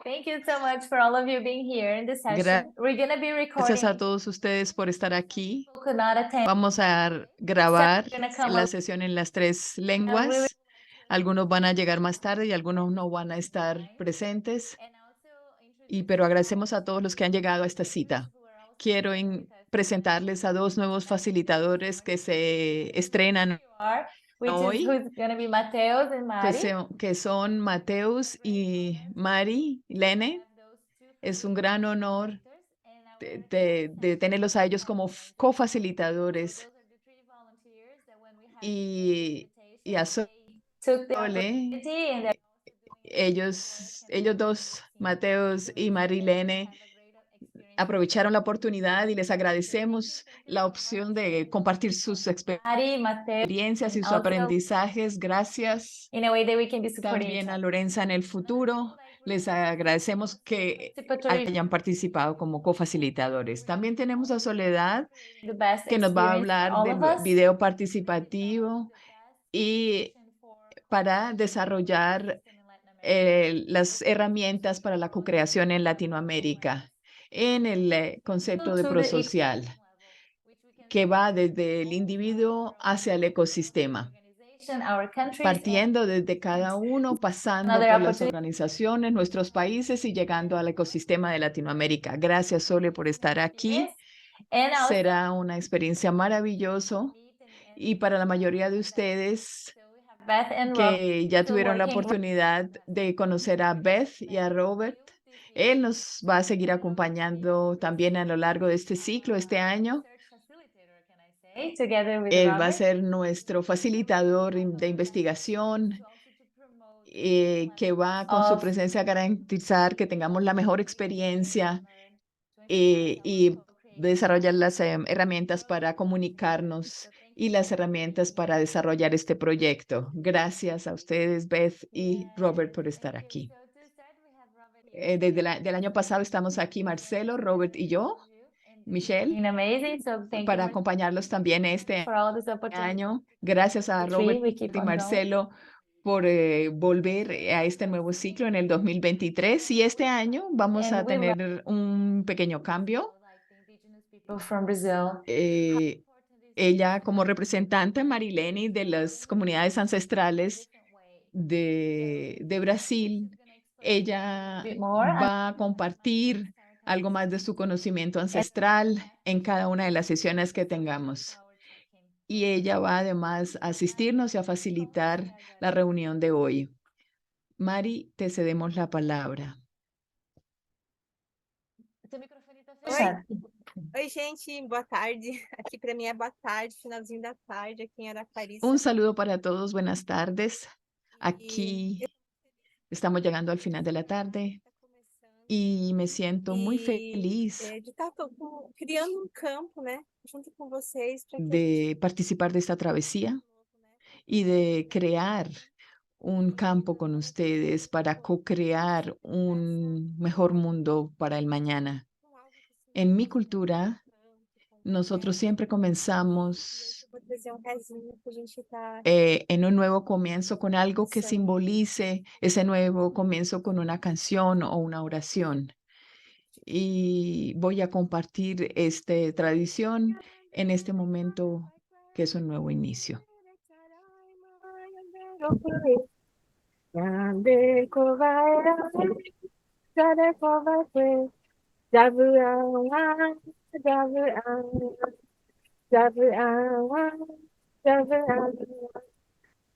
Thank you so much for all of you being here in this session. We're going to be Gracias a recording. todos ustedes por estar aquí. Who could not attend. Vamos a grabar We're gonna come la up- sesión en las 3 lenguas. Algunos van a llegar más tarde y algunos no van a estar presentes. Pero agradecemos a todos los que han llegado a esta cita. Quiero presentarles a 2 nuevos facilitadores que se estrenan hoy, who's going to be Mateus and Mari. que son Mateus y Mari Lene. Es un gran honor de tenerlos a ellos como cofacilitadores. Y a Took the Sole, opportunity and ellos dos, Mateus y Marilene, aprovecharon la oportunidad y les agradecemos la opción de compartir sus Mari, Mateus, experiencias y and sus also aprendizajes. Gracias in a way that we can be supporting también each a other. Lorenza en el futuro. Les agradecemos que hayan participado como cofacilitadores. También tenemos a Soledad, The best que nos va a experience for hablar all de of us. video participativo y para desarrollar las herramientas para la co-creación en Latinoamérica en el concepto de prosocial, que va desde el individuo hacia el ecosistema, Our countries, partiendo desde cada uno, pasando Another por las opportunity. organizaciones, nuestros países y llegando al ecosistema de Latinoamérica. Gracias, Sole, por estar aquí. And also, Será una experiencia maravillosa y para la mayoría de ustedes Beth and Robert que ya still tuvieron la working. oportunidad de conocer a Beth y a Robert. Él nos va a seguir acompañando también a lo largo de este ciclo, este año. Together with Él va a Robert. ser nuestro facilitador de investigación, que va con su presencia a garantizar que tengamos la mejor experiencia y desarrollar las herramientas para comunicarnos y las herramientas para desarrollar este proyecto. Gracias a ustedes, Beth y Robert, por estar aquí. Desde el año pasado estamos aquí, Marcelo, Robert y yo, Michelle, para acompañarlos también este año. Gracias a Robert y Marcelo por volver a este nuevo ciclo en el 2023. Y este año vamos a tener un pequeño cambio. Ella como representante, Marilene, de las comunidades ancestrales de Brasil, ella va a compartir algo más de su conocimiento ancestral en cada una de las sesiones que tengamos. Y ella va además a asistirnos y a facilitar la reunión de hoy. Mari, te cedemos la palabra. Oi, gente, boa tarde. Aqui para mim é boa tarde, finalzinho da tarde aqui em Araquari. Un saludo para todos, buenas tardes. Aquí estamos llegando al final de la tarde y me siento muy feliz de estar criando campo, né, junto com vocês de participar de esta travesía y de crear un campo con ustedes para co-crear un mejor mundo para el mañana. En mi cultura, nosotros siempre comenzamos en un nuevo comienzo con algo que simbolice ese nuevo comienzo con una canción o una oración. Y voy a compartir esta tradición en este momento que es un nuevo inicio.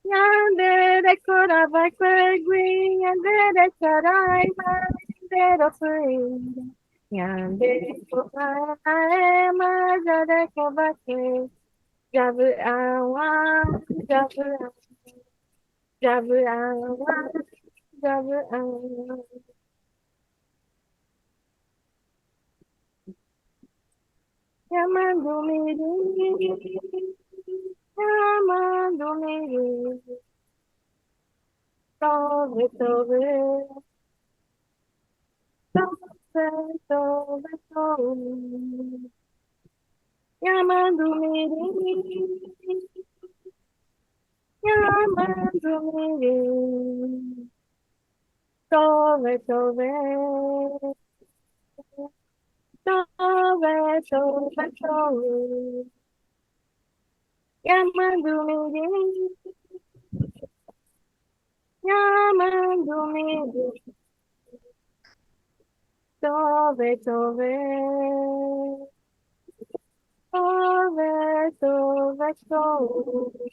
Yandere korabai kwegwi, yandere charai mandero fui. Yandere korabai majare kobake. Jabu awa, jabu awa, jabu awa, jabu awa. Yamandu miri, yamandu miri. Tove, tove, tove, tove, tove. Yamandu miri, yamandu miri. Tove, tove. Tove, tove, tove. Yamando Mirim, Yamando Mirim. Tove, tove. Tove, tove, tove.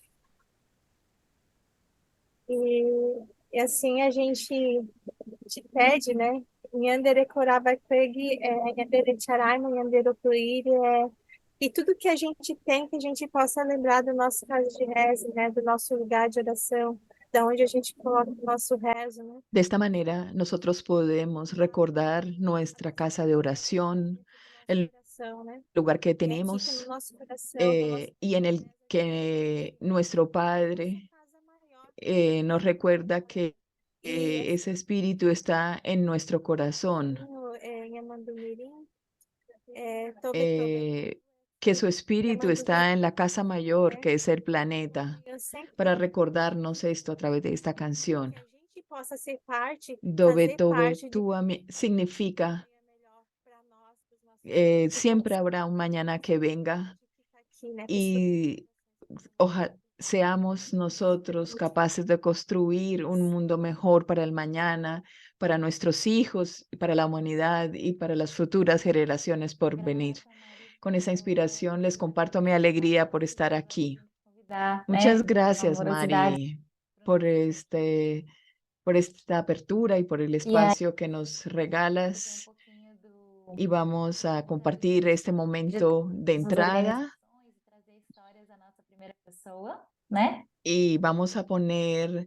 E assim a gente te pede, né? Nyandere Koravakwegi, Nyandere Charaima, Nyandere Tuiri, e tudo que a gente tem, que a gente possa lembrar do nosso caso de rezo, né? Do nosso lugar de oração, da onde a gente coloca o nosso rezo, né? De esta manera, nosotros podemos recordar nuestra casa de oración, el Oração, né? lugar que E aqui que no tenemos nosso coração, no nosso y en el que nuestro Padre casa maior, nos recuerda que e ese espíritu está en nuestro corazón, Nhamandumirim, Tove Tove, que su espíritu está en la casa mayor, né? que es el planeta, Eu sempre para recordarnos esto a través de esta canción. que a gente possa ser parte, Dove fazer Tove parte de Tu significa melhor para nós, para os nossos filhos, siempre habrá un mañana que venga aqui, né? y seamos nosotros capaces de construir un mundo mejor para el mañana, para nuestros hijos, para la humanidad y para las futuras generaciones por venir. Con esa inspiración les comparto mi alegría por estar aquí. Convidar, Muchas né? gracias, Amorosidade. Mari, por esta apertura y por el espacio que nos regalas. Y vamos a compartir este momento de Essas entrada organizações e trazer histórias da nossa primeira pessoa, né? y vamos a poner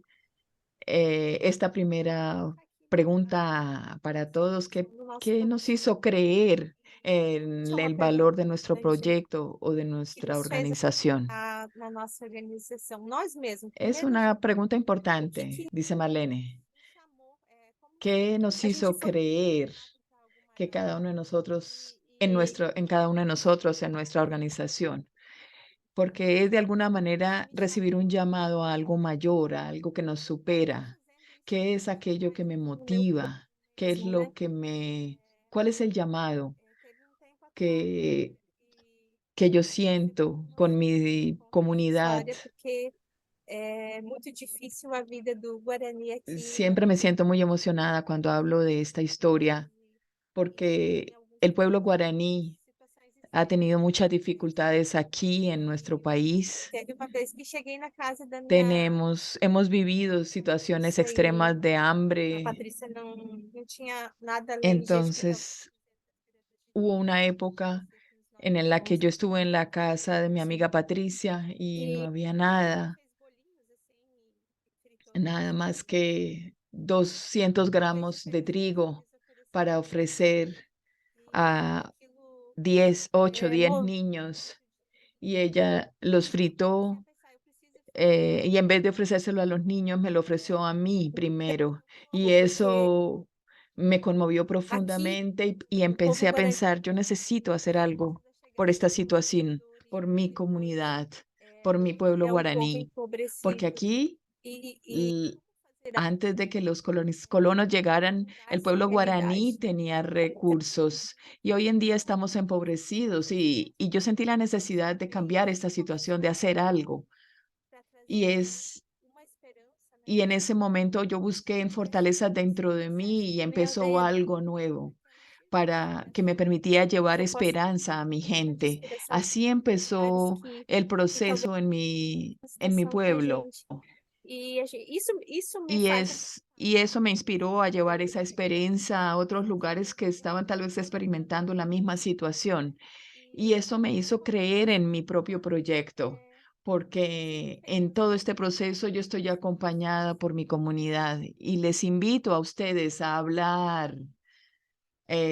esta primera pregunta para todos. ¿Qué nos hizo creer en el valor de nuestro proyecto o de que nuestra nos fez organización? na nossa organização, nós mesmos. Es Primeiro, una pregunta que importante, dice Marlene. nos chamou, como ¿Qué nos a gente hizo foi creer para algo que cada maior uno de nosotros, e en cada uno de nosotros, en nuestra organización? Porque es de alguna manera recibir un llamado a algo mayor, a algo que nos supera. ¿Qué es aquello que me no meu motiva? ¿Qué es mesmo, né? lo que cuál es el llamado Teve tempo atrás que, e que yo siento con mi conta essa comunidad? história porque é muito difícil a vida do Guarani aqui Siempre me siento muy emocionada cuando hablo de esta historia, porque el pueblo guaraní situações ha tenido difíceis. muchas dificultades aquí en nuestro país. Teve uma vez que cheguei na casa da minha Hemos vivido situaciones Patrícia e extremas de a hambre. Patrícia não tinha nada além de gente que estava Entonces, hubo una época en la que yo estuve en la casa de mi amiga Patricia y no e había nada, fez bolinhos assim e fritou nada tudo más que 200 gramos de trigo para ofrecer a aquilo 10, 8, 10 moveu niños y ella los fritó pensar, eu preciso y en vez de ofrecérselo a los niños, me lo ofreció a mí primero. Y porque eso me conmovió aqui profundamente y o povo empecé a guarani pensar, yo necesito hacer algo por esta situación, por mi comunidad, por mi pueblo é um povo guaraní, porque empobrecido aquí, e l- fazer antes de que los colonos llegaran, el essa pueblo guaraní realidade. tenía recursos y hoy en día estamos empobrecidos y yo sentí la necesidad de cambiar esta situación, de hacer algo. Para Y trazer es uma esperança, né? Y en esse momento yo busqué en fortalezas dentro de mí y Meu empezó Deus, algo nuevo para que me permitía llevar que eu posso esperanza a mi tanta gente. inspiração Así para lugares empezó el que talvez proceso a en mi situação que a pueblo. gente e isso me Y, faz y eso me inspiró a llevar esa experiencia a otros lugares que estaban tal vez experimentando la misma situación. Y eso me hizo creer en mi propio proyecto, porque en todo este proceso yo estoy acompañada por mi comunidad y les invito a ustedes a hablar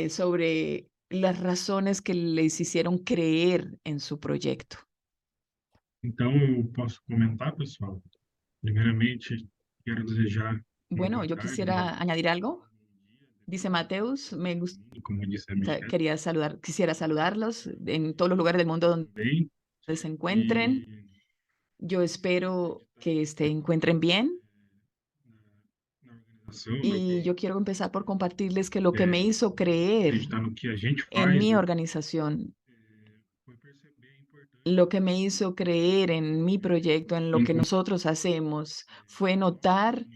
sobre las razones que les hicieron creer en su proyecto. Então, eu posso comentar, pessoal? Primeiramente, quero desejar uma Bueno, boa yo tarde, uma quisiera añadir algo. bom dia, Dice Mateus, e como disse a Michelle quisiera saludarlos en todos los lugares del mundo donde também, se encuentren. e Yo espero que se encuentren bien. na Y yo quiero empezar por compartirles que lo que me hizo creer acreditar no que a gente en mi faz, organización, foi perceber a importância lo que me hizo creer en mi proyecto, en lo que nosotros hacemos, fue notar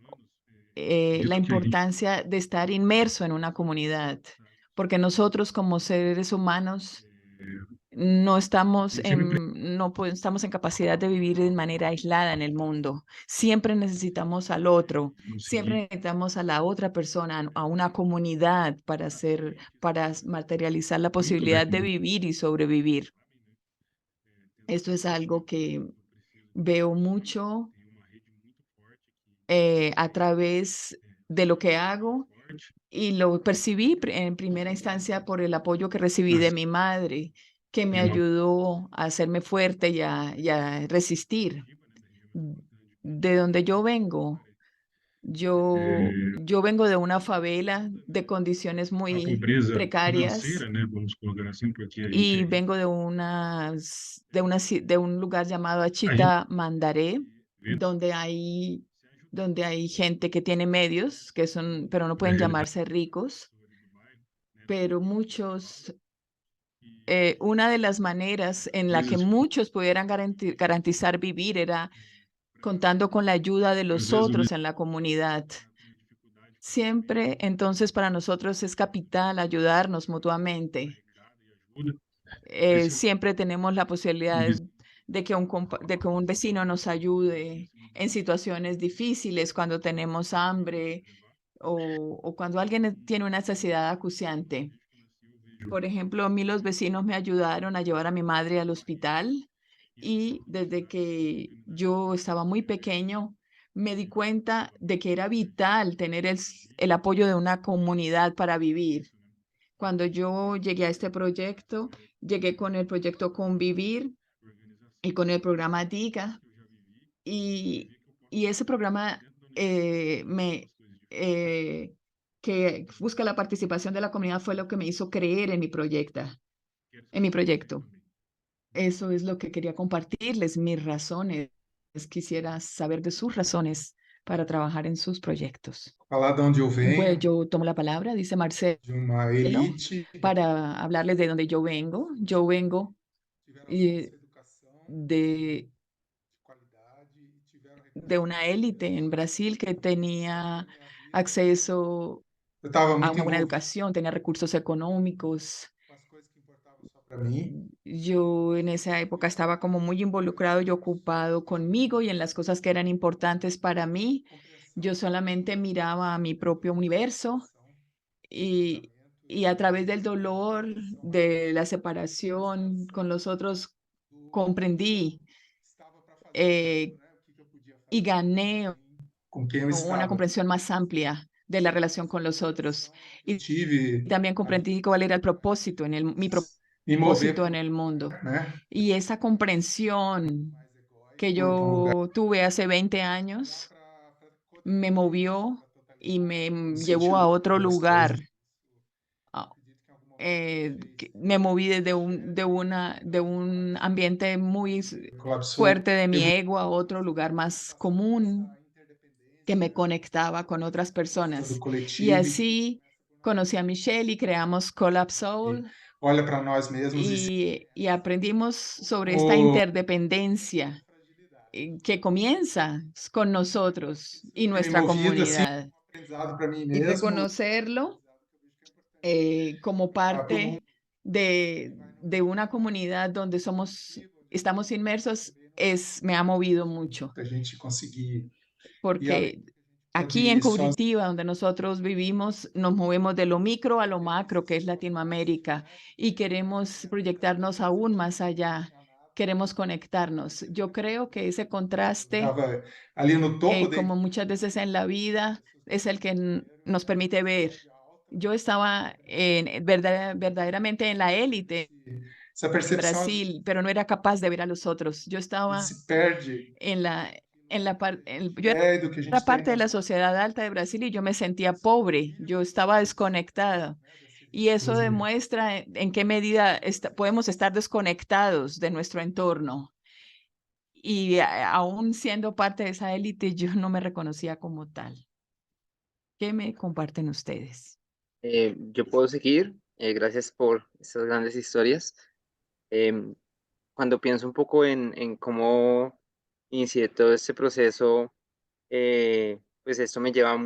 como seres humanos, la acredito que a gente importancia de estar inmerso en una comunidad, porque nosotros como seres humanos no estamos a gente sempre estamos en capacidad de vivir de manera aislada en el mundo. Siempre necesitamos al otro, siempre conseguir necesitamos a la otra persona, a una comunidad para materializar la muito, né, posibilidad de como vivir y sobrevivir. Esto es algo que veo mucho tem uma rede muito forte a través de lo que hago forte y lo percibí en primera instancia por el apoyo que recibí de nas mi madre, que me tem uma ayudó a hacerme fuerte y a resistir. De donde yo vengo, yo vengo de una favela de condiciones a muy pobreza precarias financeira, né, vamos colocar assim, porque y vengo de un lugar llamado a gente Achita Mandaré, vê donde hay gente que tiene medios, pero no da pueden realidade llamarse ricos, do bairro, né, pero muchos, e una de las maneras en la que coisas muchos pudieran garantizar vivir era contando con la ayuda de às los vezes o otros vizinho en la comunidad. tá com dificuldade Siempre, entonces, para nosotros es capital ayudarnos mutuamente. ajuda, esse Siempre tenemos la um posibilidad vizinho de que un vecino nos ayude en situaciones difíciles, cuando tenemos hambre o cuando alguien tiene una necesidad acuciante. Por ejemplo, a mí los vecinos me ayudaron a llevar a mi madre al hospital y desde que yo estaba muy pequeño me di cuenta de que era vital tener el apoyo de una comunidad para vivir. Cuando yo llegué a este proyecto, llegué con el proyecto Convivir y con el programa DIGA y, y ese programa eh, que busca la participación de la comunidad fue lo que me hizo creer en mi proyecto. Eso es lo que quería compartirles, mis razones. Quisiera saber de sus razones para trabajar en sus proyectos. Falar de onde eu Pues venho, yo tomo la palabra, dice Marcelo, de uma elite, para hablarles de donde yo vengo. Yo vengo tiveram eh, acesso à educação de, de qualidade e tiveram de recursos una élite en financeiros Brasil que para tenía minha vida. acceso Eu estava a muito una buena envolvido educación, tenía recursos económicos. com as coisas que importavam só para mim. Yo en esa época estaba como muy involucrado y ocupado conmigo y en las cosas que eran importantes para mí. Yo Compreensão solamente miraba a mi propio universo y, casamento y a través del da dolor separação, de la separación con los otros comprendí estava para fazer, eh, né? O que que eu podia y fazer gané com quem eu una estava. comprensión más amplia de la relación con los otros. Eu Y tive también comprendí cuál era el propósito mi me mover, propósito en el mundo. né? Y esa comprensión Mais que egóico para um lugar yo tuve hace 20 años me movió y me no llevó a sentido otro lugar. gostoso. Ah, Acredito que em algum momento me fez Me moví desde de un ambiente muy colapsou. fuerte de mi Eu ego a otro lugar más común essa que me interdependência conectaba con otras do personas. Y coletivo así conocí a Michelle y creamos Collab e Soul olha para nós mesmos y aprendimos sobre esta como interdependencia fragilidade. que comienza con nosotros y Tem me nuestra movido assim, comunidad. aprendizado para mí Y mesmo, reconocerlo aprendizado que eu vejo que é importante como para todo mundo parte de una comunidad donde estamos inmersos me ha movido mucho, a gente conseguir ir além porque só aquí en de só Curitiba, donde nosotros vivimos, nos movemos de lo micro a lo macro, que es Latinoamérica, y queremos proyectarnos aún más allá. Queremos conectarnos. Yo creo que ese contraste, estava ali no topo da como muchas veces en la vida, es el que nos permite ver. Yo estaba verdaderamente en la élite esa en percepção Brasil, pero no era capaz de ver a los otros. Yo estaba se perde yo ideia do que a gente era tem parte de la nas sociedad alta de Brasil y yo me sentía pobre, yo estaba desconectada. Y eso demuestra en qué medida podemos estar desconectados de nuestro entorno. Y aún siendo parte de esa élite, yo no me reconocía como tal. ¿Qué me comparten ustedes? Yo puedo seguir. Gracias por estas grandes historias. Em, Cuando pienso un poco en cómo inicié todo este proceso, pues esto me lleva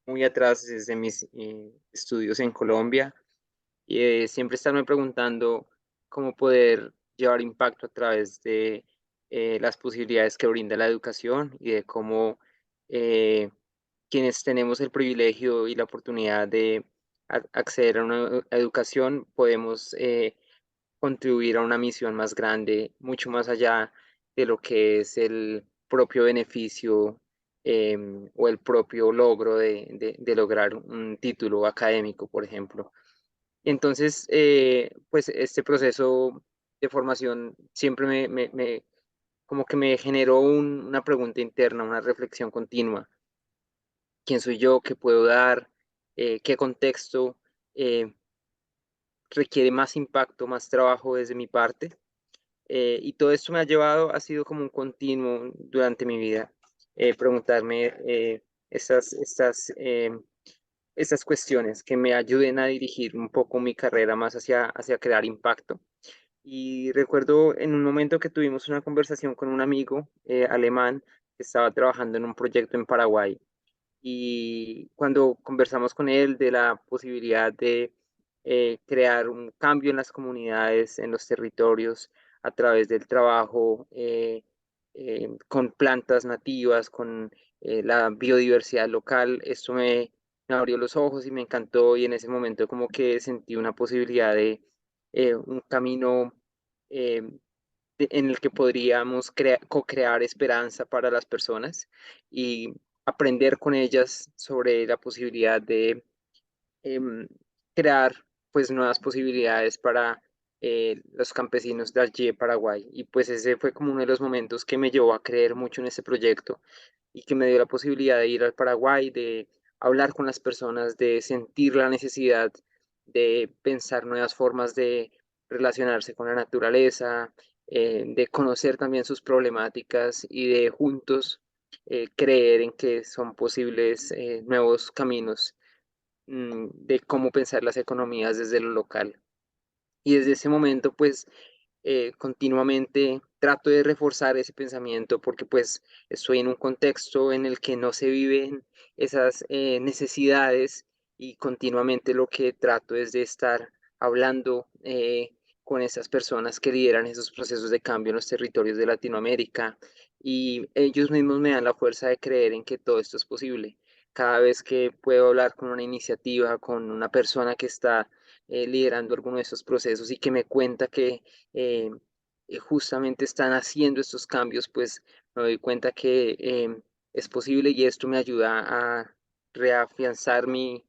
muy atrás desde mis estudios en Colombia y siempre estarme preguntando cómo poder llevar impacto a través de las posibilidades que brinda la educación y de cómo eh, quienes tenemos el privilegio y la oportunidad de acceder a una educación podemos contribuir a una misión más grande, mucho más allá de lo que es el propio beneficio o el propio logro de lograr un título académico, por ejemplo. Entonces, pues este proceso de formación siempre como que me generó una pregunta interna, una reflexión continua. ¿Quién soy yo? ¿Qué puedo dar? ¿Qué contexto requiere más impacto, más trabajo desde mi parte? Y todo esto me ha llevado, ha sido como un continuo durante mi vida, preguntarme estas cuestiones que me ayuden a dirigir un poco mi carrera más hacia crear impacto. Y recuerdo en un momento que tuvimos una conversación con un amigo alemán que estaba trabajando en un proyecto en Paraguay. Y cuando conversamos con él de la posibilidad de crear un cambio en las comunidades, en los territorios, a través del trabajo con plantas nativas, con la biodiversidad local, esto me abrió los ojos y me encantó y en ese momento como que sentí una posibilidad de un camino eh, en el que podríamos co-crear esperanza para las personas y aprender con ellas sobre la posibilidad de em, crear pues nuevas posibilidades para los campesinos de allí de Paraguay. Y pues ese fue como uno de los momentos que me llevó a creer mucho en ese proyecto y que me dio la posibilidad de ir al Paraguay, de hablar con las personas, de sentir la necesidad de pensar nuevas formas de relacionarse con la naturaleza, de conocer también sus problemáticas y de juntos creer en que son posibles nuevos caminos de cómo pensar las economías desde lo local. Y desde ese momento, pues, continuamente trato de reforzar ese pensamiento porque pues estoy en un contexto en el que no se viven esas necesidades y continuamente lo que trato es de estar hablando con esas personas que lideran esos procesos de cambio en los territorios de Latinoamérica y ellos mismos me dan la fuerza de creer en que todo esto es posible. Cada vez que puedo hablar con una iniciativa, con una persona que está liderando alguno de estos procesos y que me cuenta que eh, justamente están haciendo estos cambios, pues me doy cuenta que es posible y esto me ayuda a reafianzar mi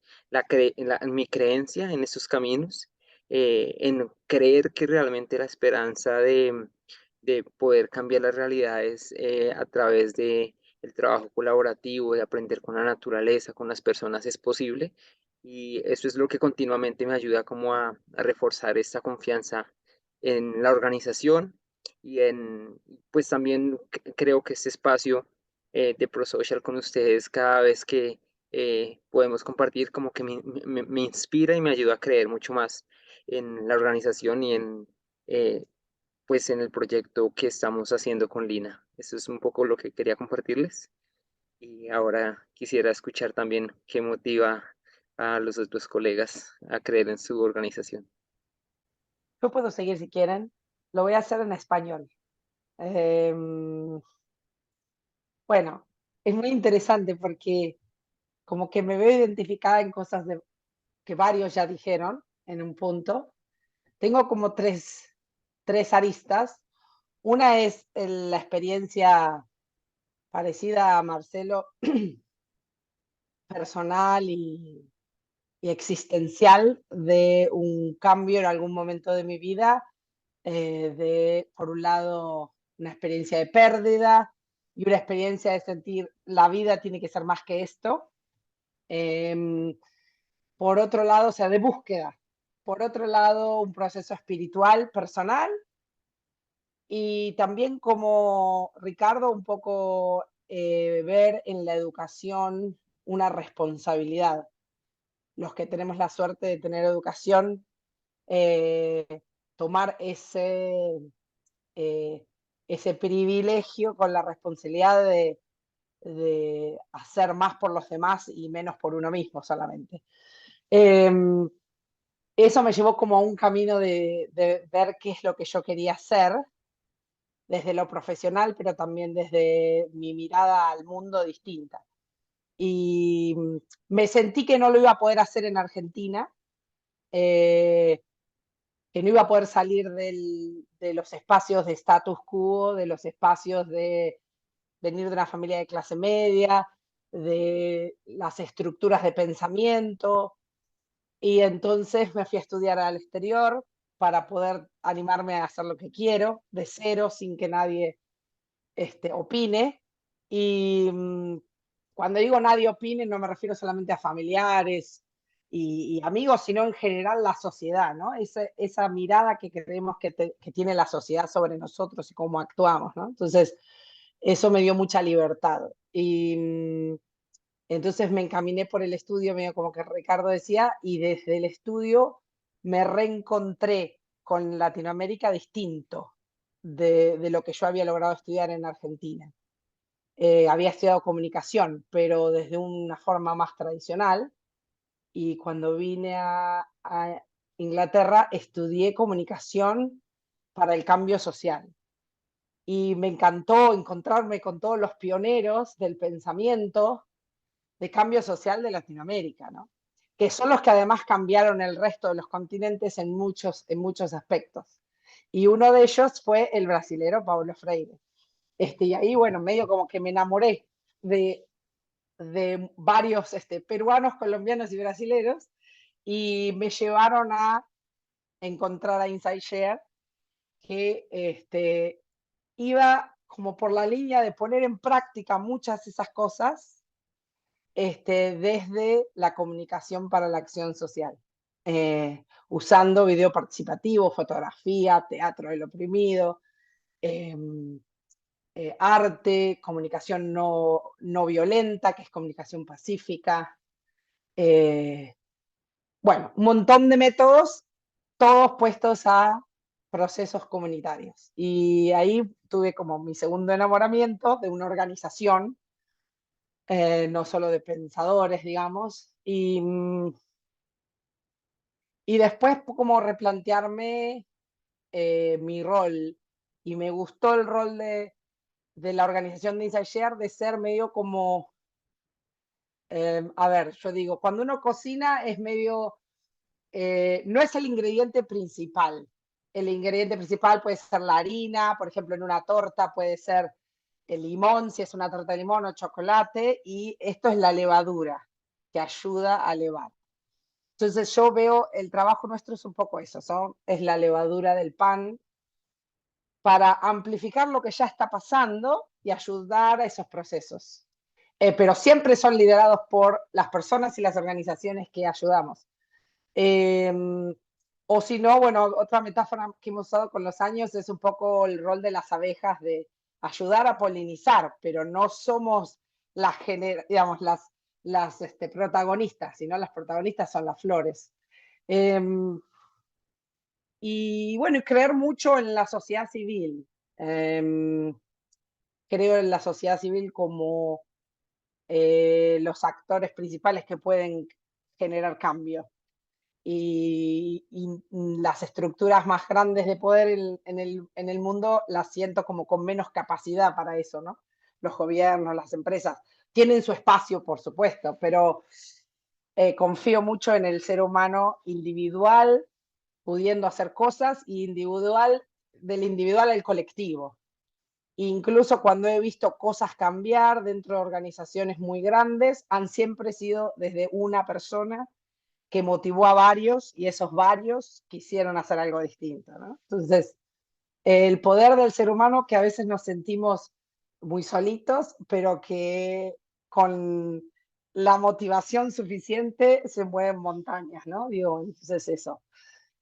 creencia en estos caminos, en creer que realmente la esperanza de poder cambiar las realidades a través de el trabajo colaborativo, de aprender con la naturaleza, con las personas, es posible. Y eso es lo que continuamente me ayuda como a reforzar esta confianza en la organización y pues también creo que este espacio de ProSocial con ustedes cada vez que podemos compartir como que me inspira y me ayuda a creer mucho más en la organización y eh, pues en el proyecto que estamos haciendo con Lina. Eso es un poco lo que quería compartirles. Y ahora quisiera escuchar también qué motiva a los otros colegas a creer en su organización. Yo puedo seguir si quieren. Lo voy a hacer en español. Bueno, es muy interesante porque como que me veo identificada en cosas que varios ya dijeron en un punto. Tengo como tres aristas. Una es la experiencia parecida a Marcelo, personal y existencial de un cambio en algún momento de mi vida, por un lado, una experiencia de pérdida y una experiencia de sentir la vida tiene que ser más que esto. Por otro lado, o sea, de búsqueda. Por otro lado, un proceso espiritual, personal. Y también como Ricardo, un poco ver en la educación una responsabilidad. Los que tenemos la suerte de tener educación, tomar ese privilegio con la responsabilidad de hacer más por los demás y menos por uno mismo solamente. Eso me llevó como a un camino de ver qué es lo que yo quería hacer desde lo profesional, pero también desde mi mirada al mundo distinta. Y me sentí que no lo iba a poder hacer en Argentina, que no iba a poder salir de los espacios de status quo, de los espacios de venir de una familia de clase media, de las estructuras de pensamiento, y entonces me fui a estudiar al exterior para poder animarme a hacer lo que quiero, de cero, sin que nadie opine. Y cuando digo nadie opine, no me refiero solamente a familiares y amigos, sino en general la sociedad, ¿no? Esa mirada que creemos que tiene la sociedad sobre nosotros y cómo actuamos, ¿no? Entonces, eso me dio mucha libertad. Y entonces me encaminé por el estudio, medio como que Ricardo decía, y desde el estudio me reencontré con Latinoamérica distinto de lo que yo había logrado estudiar en Argentina. Había estudiado comunicación, pero desde una forma más tradicional, y cuando vine a Inglaterra estudié comunicación para el cambio social. Y me encantó encontrarme con todos los pioneros del pensamiento de cambio social de Latinoamérica, ¿no? Que son los que además cambiaron el resto de los continentes en muchos aspectos. Y uno de ellos fue el brasilero Paulo Freire. Y ahí, bueno, medio como que me enamoré de varios peruanos, colombianos y brasileros, y me llevaron a encontrar a InsightShare, que iba como por la línea de poner en práctica muchas de esas cosas desde la comunicación para la acción social, usando video participativo, fotografía, teatro del oprimido, arte, comunicación no violenta, que es comunicación pacífica. Bueno, un montón de métodos, todos puestos a procesos comunitarios. Y ahí tuve como mi segundo enamoramiento de una organización, no solo de pensadores, digamos, y después como replantearme mi rol, y me gustó el rol de la organización de InsightShare de ser medio como, a ver, yo digo, cuando uno cocina es medio, no es el ingrediente principal. El ingrediente principal puede ser la harina, por ejemplo, en una torta puede ser el limón, si es una torta de limón o chocolate, y esto es la levadura, que ayuda a levar. Entonces yo veo, el trabajo nuestro es un poco eso, es la levadura del pan para amplificar lo que ya está pasando y ayudar a esos procesos. Pero siempre son liderados por las personas y las organizaciones que ayudamos. O si no, bueno, otra metáfora que hemos usado con los años es un poco el rol de las abejas, de ayudar a polinizar, pero no somos las protagonistas, sino las protagonistas son las flores. Y bueno, creer mucho en la sociedad civil. Creo en la sociedad civil como los actores principales que pueden generar cambio. Y las estructuras más grandes de poder en el mundo las siento como con menos capacidad para eso, ¿no? Los gobiernos, las empresas, tienen su espacio, por supuesto, pero confío mucho en el ser humano individual, pudiendo hacer cosas, y del individual al colectivo. Incluso cuando he visto cosas cambiar dentro de organizaciones muy grandes, han siempre sido desde una persona que motivó a varios, y esos varios quisieron hacer algo distinto, ¿no? Entonces, el poder del ser humano, que a veces nos sentimos muy solitos, pero que con la motivación suficiente se mueven montañas, ¿no? Digo, entonces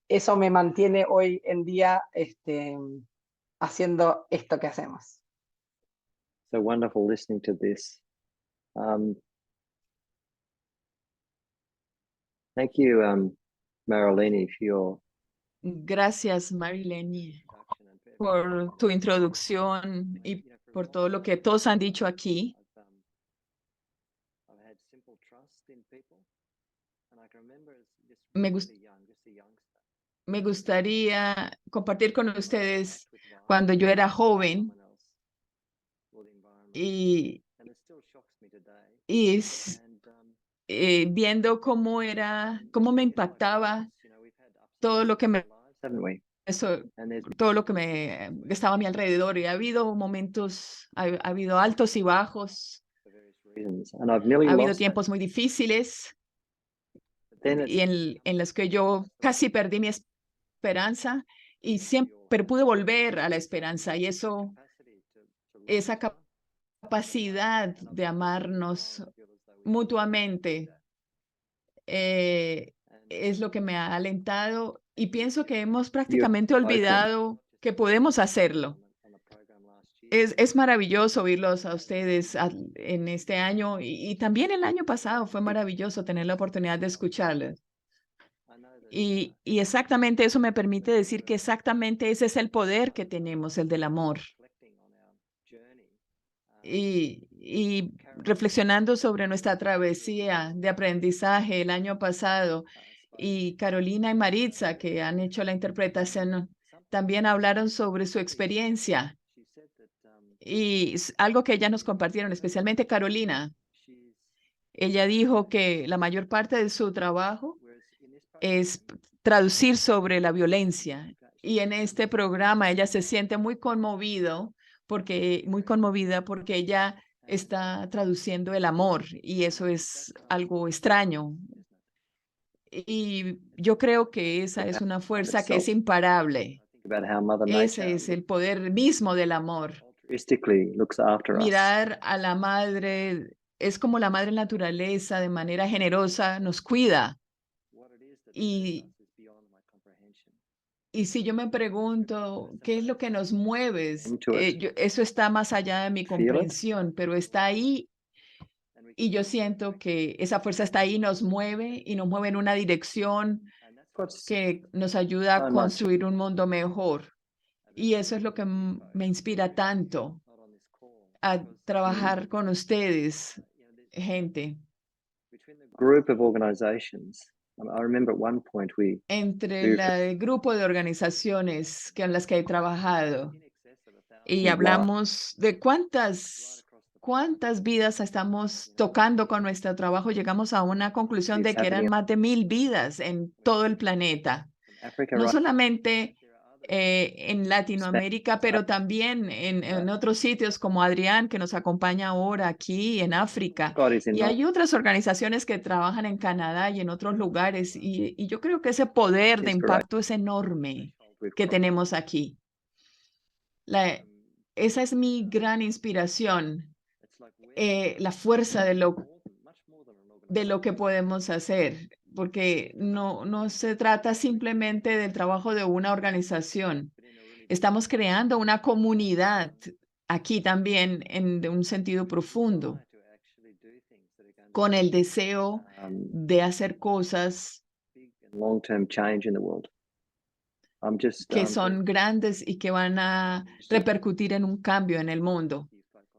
eso me mantiene hoy en día haciendo esto que hacemos. So wonderful listening to this. Thank you, Marilene, for your Gracias, Marilene, introduction and por tu introducción y por todo lo que todos han dicho aquí. I've had simple trust in people, and I can remember just Me gus- really young, just a youngster. Me gustaría compartir con ustedes cuando yo era joven y, And it still shocks me today. y And viendo cómo me impactaba todo lo que me, haven't we? eso, And there's todo lo que estaba a mi alrededor. Y ha habido momentos, ha habido altos y bajos, for various reasons, and I've nearly ha habido lost that. tiempos muy difíciles But then it's y en los que yo casi perdí mi esperanza y siempre pude volver a la esperanza. Y eso, capacity to esa capacidad de amarnos mutuamente es lo que me ha alentado y pienso que hemos prácticamente olvidado que podemos hacerlo. Es maravilloso oírlos a ustedes en este año y también el año pasado fue maravilloso tener la oportunidad de escucharles. Y exactamente eso me permite decir que exactamente ese es el poder que tenemos, el del amor. Y reflexionando sobre nuestra travesía de aprendizaje el año pasado, y Carolina y Maritza, que han hecho la interpretación, también hablaron sobre su experiencia. Y algo que ellas nos compartieron, especialmente Carolina, ella dijo que la mayor parte de su trabajo es traducir sobre la violencia. Y en este programa ella se siente muy conmovida porque ella está traduciendo el amor y eso es algo extraño. Y yo creo que esa es una fuerza que es imparable. about how Mother Ese Nature es el poder mismo del amor. altruistically looks after us. Mirar a la madre es como la madre naturaleza de manera generosa nos cuida. What it is that Y- moves us is beyond my comprehension. Y si yo me pregunto, ¿qué es lo que nos mueve? Into it. Eso está más allá de mi Feel it. comprensión, pero está ahí And we y yo siento que esa fuerza está ahí, nos mueve y nos mueve en una dirección and that's what's que nos ayuda a so much construir un mundo mejor. Y eso es lo que me inspira tanto not on this call. a Because, trabajar con ustedes, you know, there's- gente. between the group of organizations, I remember at one point we Entre Moved. el grupo de organizaciones con las que he trabajado in excess of 1,000 y lives hablamos de right cuántas across the ¿Cuántas vidas estamos tocando con nuestro trabajo? Llegamos a una conclusión de que eran más de 1000 vidas en todo el planeta. from Africa No right solamente en Latinoamérica, pero también en otros sitios como Adrián, que nos acompaña ahora aquí en África. God is in Y hay otras organizaciones que trabajan en Canadá y en otros lugares. Y yo creo que ese poder de It's great. impacto es enorme we've que got. tenemos aquí. Esa es mi gran inspiración. It's like we're La fuerza de much more than an lo que podemos hacer, porque no se trata simplemente del trabajo de una organización. but in a really Estamos creando una comunidad aquí también de un sentido profundo, desire to actually do things that are going to con el deseo de hacer cosas big and long-term change in the world. I'm just que son grandes y que van a repercutir en un cambio en el mundo.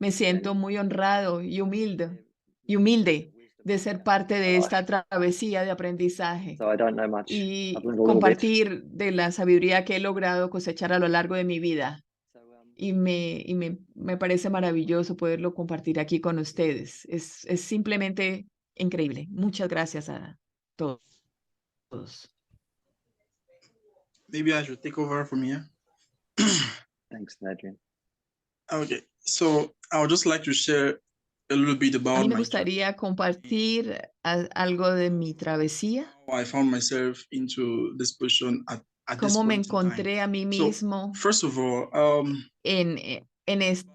Me siento muy honrado y humilde de ser parte de esta travesía de aprendizaje So I don't know much. y I've learned a little bit. compartir de la sabiduría que he logrado cosechar a lo largo de mi vida. So, Y me parece maravilloso poderlo compartir aquí con ustedes. Es simplemente increíble. Muchas gracias a todos. Maybe I should take over from here. thanks, Adrian. Okay, so I would just like to share a little bit A about mí me my journey, gustaría compartir algo de mi travesía, how I found myself into this position at this cómo me point in time. encontré a mí So, mismo, first of all,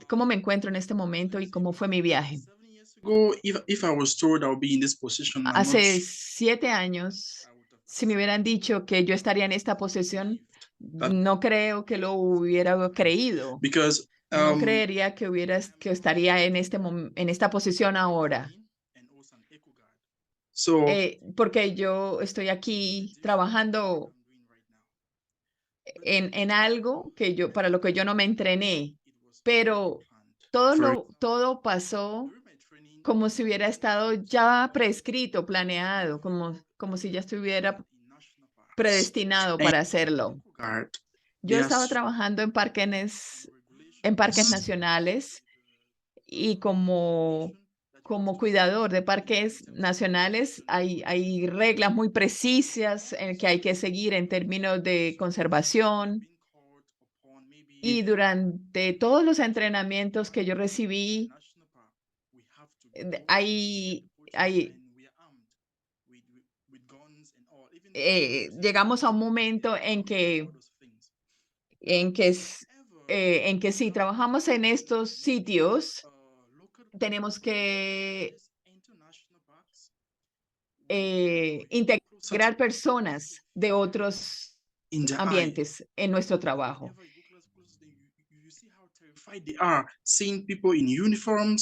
cómo me encuentro en este momento y cómo fue mi viaje. 7 years ago, if I was told I would be in this position, I'm not Hace sure 7 años, I would have si me hubieran dicho que yo estaría en esta posición, no creo que lo hubiera creído. because No creería que estaría en esta posición ahora. and also an eco guard. porque yo estoy aquí trabajando en algo que para lo que yo no me entrené, pero todo pasó como si hubiera estado ya prescrito, planeado, como si ya estuviera predestinado para hacerlo. Yo estaba trabajando en parques nacionales y como cuidador de parques nacionales hay reglas muy precisas que hay que seguir en términos de conservación. Y durante todos los entrenamientos que yo recibí, llegamos a un momento en que si trabajamos en estos sitios, tenemos que integrar personas de otros ambientes en nuestro trabajo.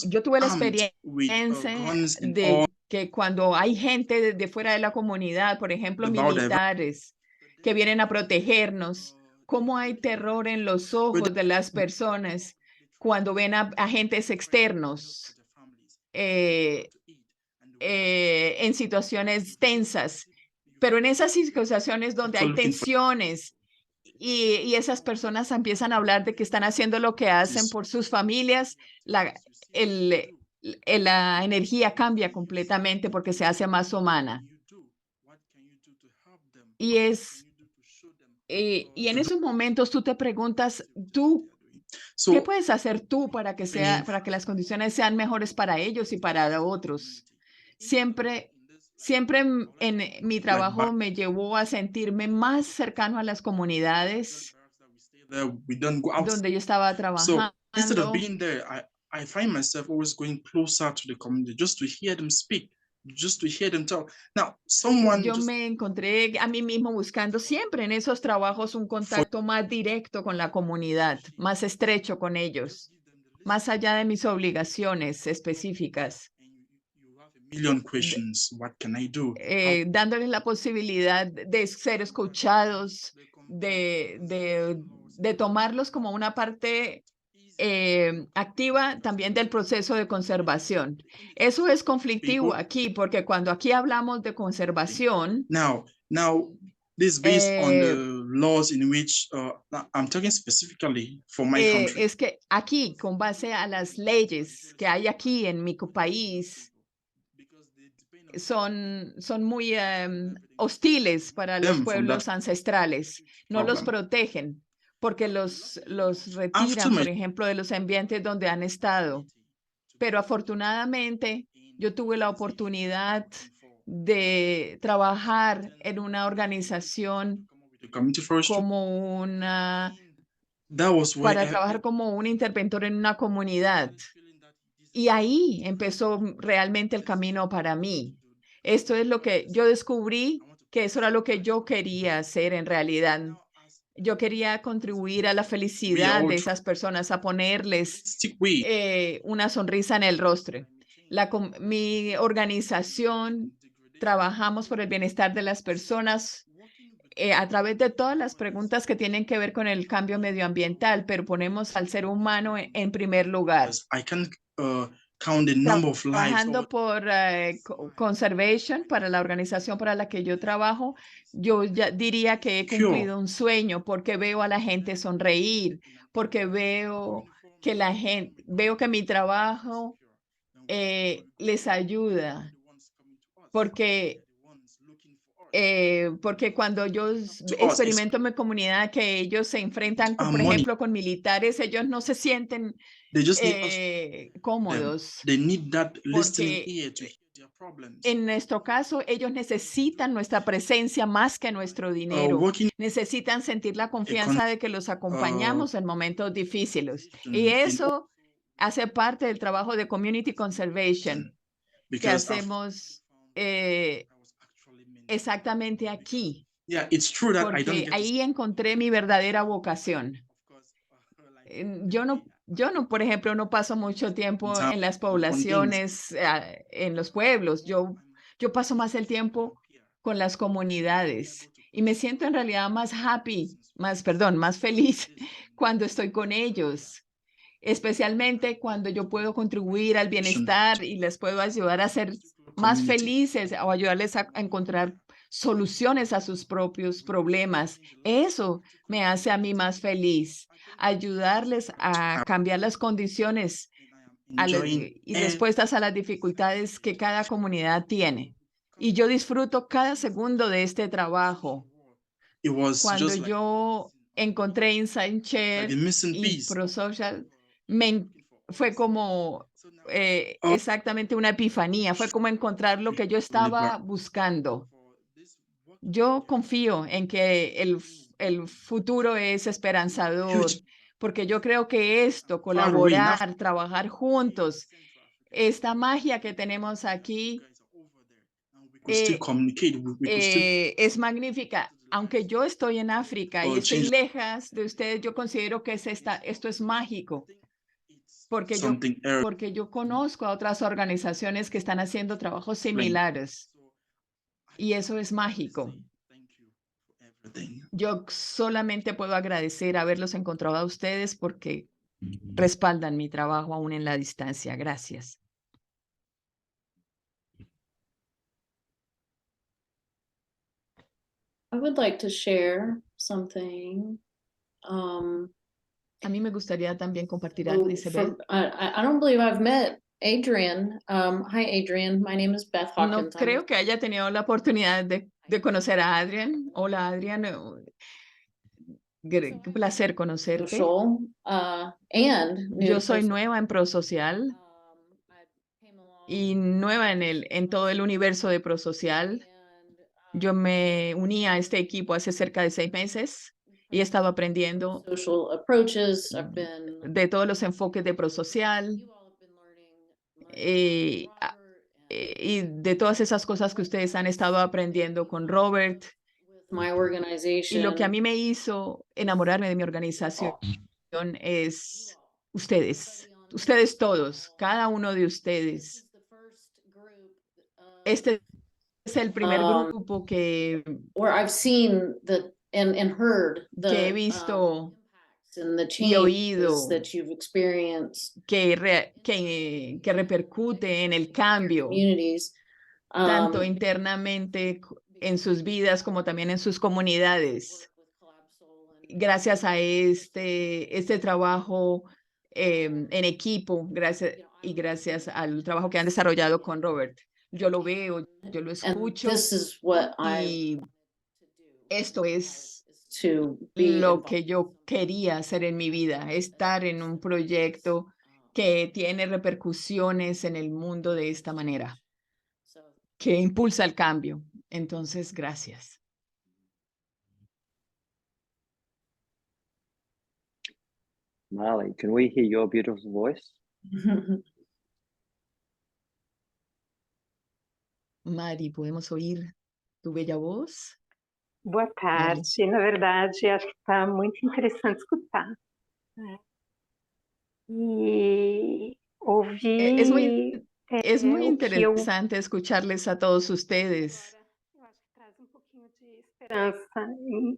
Yo tuve la experiencia de que cuando hay gente de fuera de la comunidad, por ejemplo, militares que vienen a protegernos, cómo hay terror en los ojos de las personas cuando ven a agentes externos en situaciones tensas. Pero en esas situaciones donde hay tensiones y esas personas empiezan a hablar de que están haciendo lo que hacen por sus familias, la energía cambia completamente porque se hace más humana. Y en esos momentos tú te preguntas, ¿qué puedes hacer tú para que las condiciones sean mejores para ellos y para otros? Siempre en mi trabajo me llevó a sentirme más cercano a las comunidades donde yo estaba trabajando. Instead of being there, I find myself always going closer to the community just to hear them speak, just to hear them talk. Now, yo me encontré a mí mismo buscando siempre en esos trabajos un contacto más directo con la comunidad, más estrecho con ellos, más allá de mis obligaciones específicas. Dándoles la posibilidad de ser escuchados, de tomarlos como una parte activa también del proceso de conservación. Eso es conflictivo aquí, porque cuando aquí hablamos de conservación, now this is based on the laws in which I'm talking specifically for my country. Es que aquí, con base a las leyes que hay aquí en mi país, son muy hostiles para los pueblos ancestrales. No los protegen porque los retiran, por ejemplo, de los ambientes donde han estado. Pero afortunadamente, yo tuve la oportunidad de trabajar en una organización para trabajar como un interventor en una comunidad. Y ahí empezó realmente el camino para mí. Esto es lo que yo descubrí, que eso era lo que yo quería hacer en realidad. Yo quería contribuir a la felicidad de esas personas, a ponerles una sonrisa en el rostro. Mi organización, trabajamos por el bienestar de las personas a través de todas las preguntas que tienen que ver con el cambio medioambiental, pero ponemos al ser humano en primer lugar. Trabajando por Conservation, para la organización para la que yo trabajo, yo ya diría que he cumplido un sueño porque veo a la gente sonreír, porque veo que mi trabajo les ayuda, porque cuando yo experimento en mi comunidad que ellos se enfrentan, por ejemplo, con militares, ellos no se sienten cómodos. Porque en nuestro caso, ellos necesitan nuestra presencia más que nuestro dinero. Necesitan sentir la confianza de que los acompañamos en momentos difíciles. Y eso hace parte del trabajo de Community Conservation que hacemos exactamente aquí. Porque ahí encontré mi verdadera vocación. Yo no, por ejemplo, no paso mucho tiempo en las poblaciones, en los pueblos. Yo Yo paso más el tiempo con las comunidades y me siento en realidad más más feliz cuando estoy con ellos, especialmente cuando yo puedo contribuir al bienestar y les puedo ayudar a ser más felices o ayudarles a encontrar soluciones a sus propios problemas. Eso me hace a mí más feliz, ayudarles a cambiar las condiciones y respuestas a las dificultades que cada comunidad tiene. Y yo disfruto cada segundo de este trabajo. Cuando yo encontré Insight Share y ProSocial, fue como exactamente una epifanía, fue como encontrar lo que yo estaba buscando. Yo confío en que el futuro es esperanzador, porque yo creo que esto, colaborar, trabajar juntos, esta magia que tenemos aquí es magnífica. Aunque yo estoy en África y estoy lejos de ustedes, yo considero que esto es mágico, porque yo conozco a otras organizaciones que están haciendo trabajos similares y eso es mágico. Yo solamente puedo agradecer haberlos encontrado a ustedes porque respaldan mi trabajo aún en la distancia. Gracias. I would like to share something. A mí me gustaría también compartir algo, dice Beth. I don't believe I've met Adrian. Hi, Adrian. My name is Beth Hawkins. No creo que haya tenido la oportunidad de conocer a Adrian. Hola, Adrian. Qué placer conocerte. Yo soy nueva en ProSocial y nueva en todo el universo de ProSocial. Yo me uní a este equipo hace cerca de 6 meses y he estado aprendiendo de todos los enfoques de ProSocial y de todas esas cosas que ustedes han estado aprendiendo con Robert. Y lo que a mí me hizo enamorarme de mi organización es ustedes todos, cada uno de ustedes. Este es el primer grupo que he visto y oído que repercute en el cambio, tanto internamente en sus vidas como también en sus comunidades. Gracias a este trabajo en equipo, gracias al trabajo que han desarrollado con Robert. Yo lo veo, yo lo escucho y esto es lo que yo quería hacer en mi vida, estar en un proyecto que tiene repercusiones en el mundo de esta manera, que impulsa el cambio. Entonces, gracias. Mali, can we hear your beautiful voice? Mari, ¿podemos oír tu bella voz? Boa tarde. Na verdade, acho que está muito interessante escutar. E ouvir es muy interesante escucharles a todos ustedes. Eu acho que traz pouquinho de esperança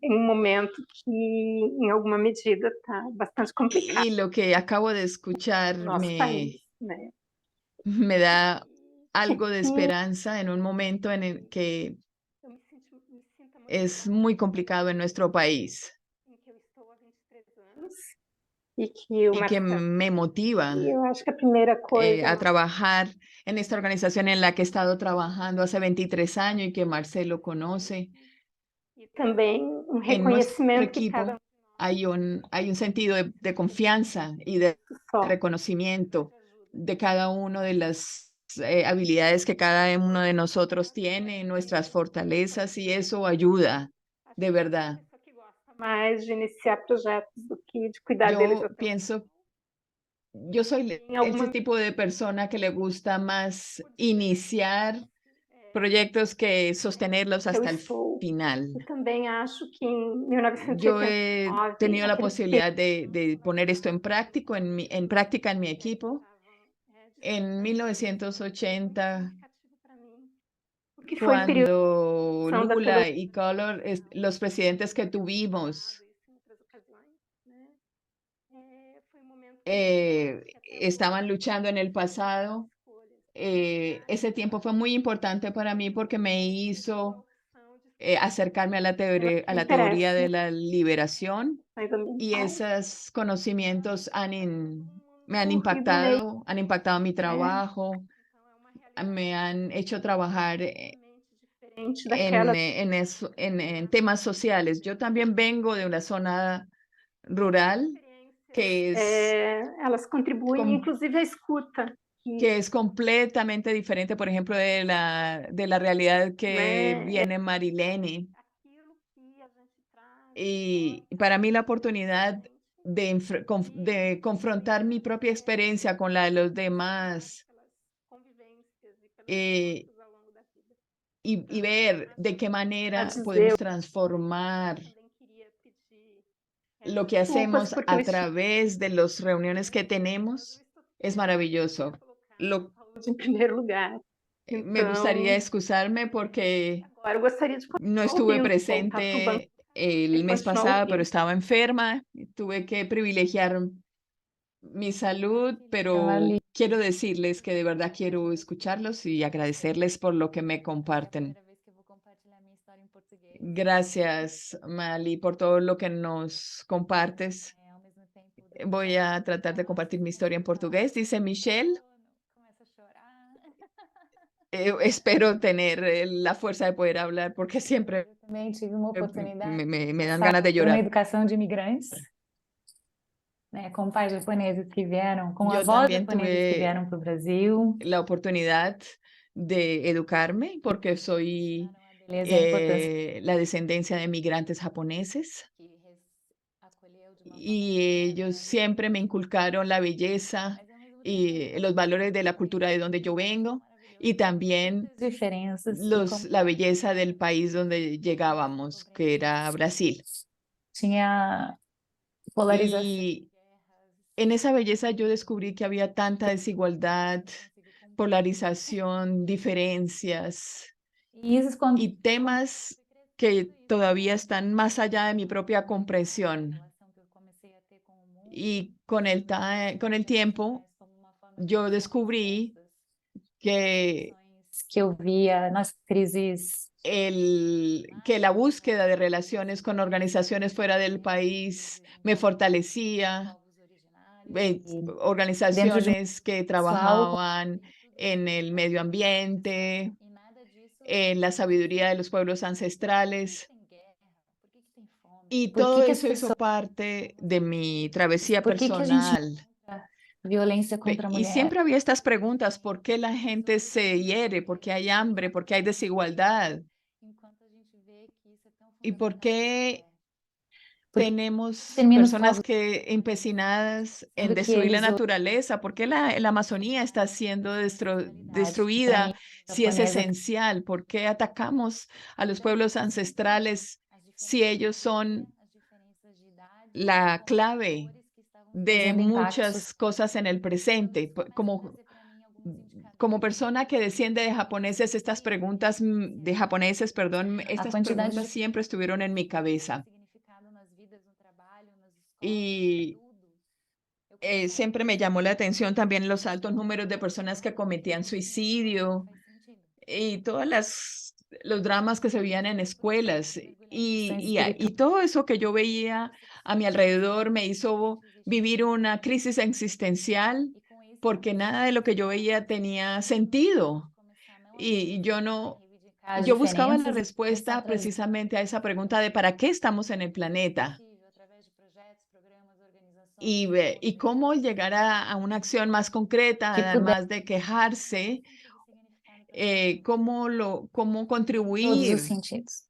em momento que, em alguma medida, está bastante complicado. Y lo que acabo de escuchar Nosso país, né? me da algo de esperanza en un momento en el que es muy complicado en nuestro país y que me motiva a trabajar en esta organización en la que he estado trabajando hace 23 años y que Marcelo conoce. También un en nuestro equipo hay un sentido de confianza y de reconocimiento de cada una de las habilidades que cada uno de nosotros tiene, nuestras fortalezas, y eso ayuda de verdad. Mais de iniciar projetos do que de cuidar deles. Yo soy ese tipo de persona que le gusta más iniciar proyectos que sostenerlos hasta el final. Também acho que em 1989, yo he tenido la posibilidad de poner esto en práctica en mi equipo. En 1980 que foi o período cuando da Lula y Collor, los presidentes que tuvimos, em outras ocasiões, né? Foi um momento que até estaban luchando en el pasado. Ese tiempo fue muy importante para mí porque me hizo acercarme a la teoría de la liberación, mais ambiental. y esos conocimientos me han Corrido meio, impactado mi né? trabajo, Então é uma realidade me han hecho trabajar completamente diferente daquela en temas sociales. Yo también vengo de una zona rural que es, elas contribuem, com- inclusive a escuta, que es completamente diferente, por ejemplo, de la realidad que né? viene Marilene. Aquilo que a gente traz Y para mí la oportunidad de confrontar mi propia experiencia con la de los demás, pelas convivências e pelos eh, encontros ao longo da vida. y ver de qué manera Dizer, podemos transformar também queria pedir lo que desculpas hacemos porque eu a estou través de las reuniones que tenemos. Es maravilloso. colocando a saúde em primeiro lugar. Me gustaría Então, excusarme porque agora eu gostaria de no continuar estuve ouvindo, voltar para o banco presente el e mes continuar pasado, pero ouvindo. estaba enferma y tuve que privilegiar mi salud, pero Ali. quiero decirles que de verdad quiero escucharlos y agradecerles por lo que me comparten. Primeira vez que eu vou compartilhar minha história em português. Gracias, Mali, por todo lo que nos compartes. Ao mesmo tempo, Voy a tratar de compartir mi historia en portugués, dice Michelle. começo a chorar. Espero tener la fuerza de poder hablar porque siempre Eu também tive uma oportunidade me dan de ganas de passar por uma llorar. educação de imigrantes, né, com pais japoneses que vieram, com Yo avós también japoneses que tuve vieram para o Brasil. la oportunidad de educarme porque soy A beleza e a importância la descendencia de migrantes japoneses, que acolheu de uma forma y ellos siempre me inculcaron la belleza mas ao mesmo tempo y los valores de la cultura de donde yo vengo, y también muitas diferenças e como la belleza del país donde llegábamos, que era Brasil. tinha polarização. Y en esa belleza yo descubrí que había tanta desigualdad, polarización, diferencias E isso quando y temas que todavía están más allá de mi propia comprensión. Y con el tiempo yo descubrí que eu via nas crises que la búsqueda de relaciones con organizaciones fuera del país me fortalecía, organizaciones que trabajaban en el medio ambiente, en la sabiduría de los pueblos ancestrales, y todo eso hizo parte de mi travesía por que que a gente personal. violência contra a Y mulher? siempre había estas preguntas: ¿por qué la gente se hiere? ¿Por qué hay hambre? ¿Por qué hay desigualdad? Enquanto a gente vê que isso é tão ¿Y por qué Porque tenemos termina os personas povos que empecinadas en do que destruir la eles naturaleza? ¿Por qué la Amazonía está siendo para destruida mim, si es japonesa, esencial? ¿Por qué atacamos a los pueblos ancestrales si ellos son as diferenças de idade, la clave de fazendo impactos muchas cosas en el presente? Como persona que desciende de japoneses, estas preguntas de japoneses, perdón, estas quantidade preguntas de siempre estuvieron en mi cabeza. significado nas vidas, no trabalho, nas escolas, Y tudo. siempre me llamó la atención también los altos números de personas que cometían suicidio Faz sentido. y los dramas que se veían en escuelas. Y espiritual. todo eso que yo veía a mi alrededor me hizo vivir una crisis existencial, E com isso, porque nada de lo que yo veía tenía sentido. começar não Y yo no, reivindicar as yo buscaba la diferenças e respuesta começar a trazer precisamente a esa pregunta de ¿para qué estamos en el planeta? possível através de projetos, programas, organizações Y cómo llegar a una acción más concreta, que además de quejarse, cómo todos os contribuir sentidos.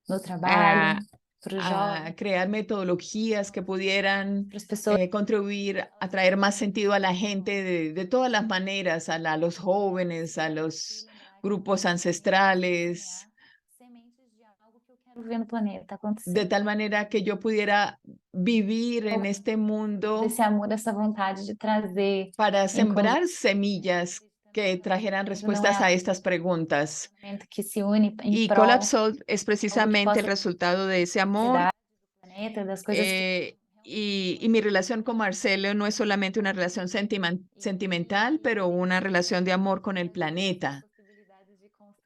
No trabalho, para os a jovens, crear metodologías que pudieran para as pessoas. contribuir a traer más sentido a la gente de todas las maneras, a los jóvenes, a los grupos ancestrales, Sementes de algo que eu quero ver no planeta de acontecer. tal manera que yo pudiera vivir en este mundo Esse amor, essa vontade de trazer para em sembrar semillas que trajeran respuestas a estas preguntas. que se une em Y prol Collab Solve es precisamente el possa resultado de ese amor. do planeta, das coisas que Y mi relación con Marcelo no es solamente una relación sentimental, pero una relación de amor con el planeta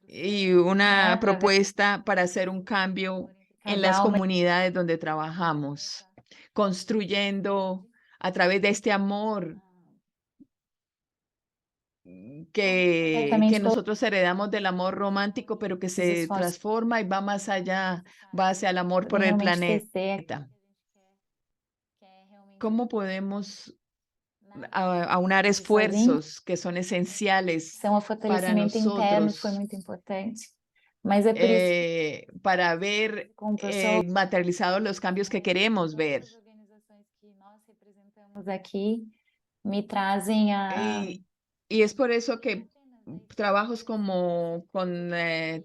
y una através propuesta para hacer un cambio en las casal, comunidades donde trabajamos, construyendo a través de este amor que certamente nosotros heredamos del amor romántico, pero que esses se esforços transforma y va más allá, va hacia el amor por podem el realmente crescer, planeta. que é realmente ¿Cómo podemos nada aunar fazer sozinho. esfuerzos que son esenciales Então, o para fortalecimento interno foi nosotros, muito importante. Mas é por isso que, para ver como pessoa, materializados los cambios que queremos ver? as organizações que nós representamos aqui me trazem a Y es por eso que trabajos como con el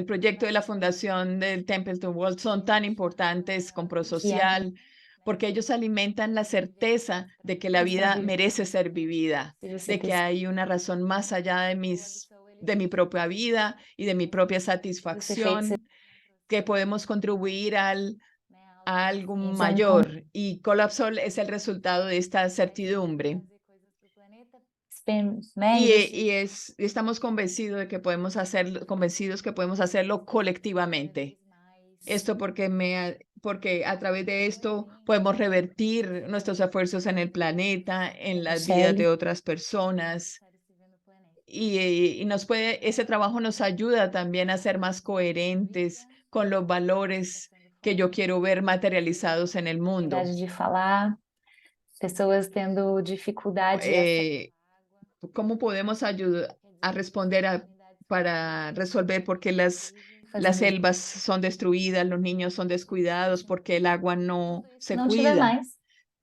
proyecto de la Fundación del Templeton World son tan importantes con ProSocial, porque ellos alimentan la certeza de que la vida merece ser vivida, de que hay una razón más allá de mi propia vida y de mi propia satisfacción, que podemos contribuir a algo mayor. Y Collab Solve es el resultado de esta certidumbre. Y estamos convencidos de que podemos hacerlo colectivamente. Esto porque a través de esto podemos revertir nuestros esfuerzos en el planeta, en las vidas de otras personas. Y ese trabajo nos ayuda también a ser más coherentes con los valores que yo quiero ver materializados en el mundo. de falar, pessoas tendo dificuldade ¿Cómo podemos ayudar a responder para resolver por qué las selvas son destruidas, los niños son descuidados, porque el agua no se não tiver cuida? mais.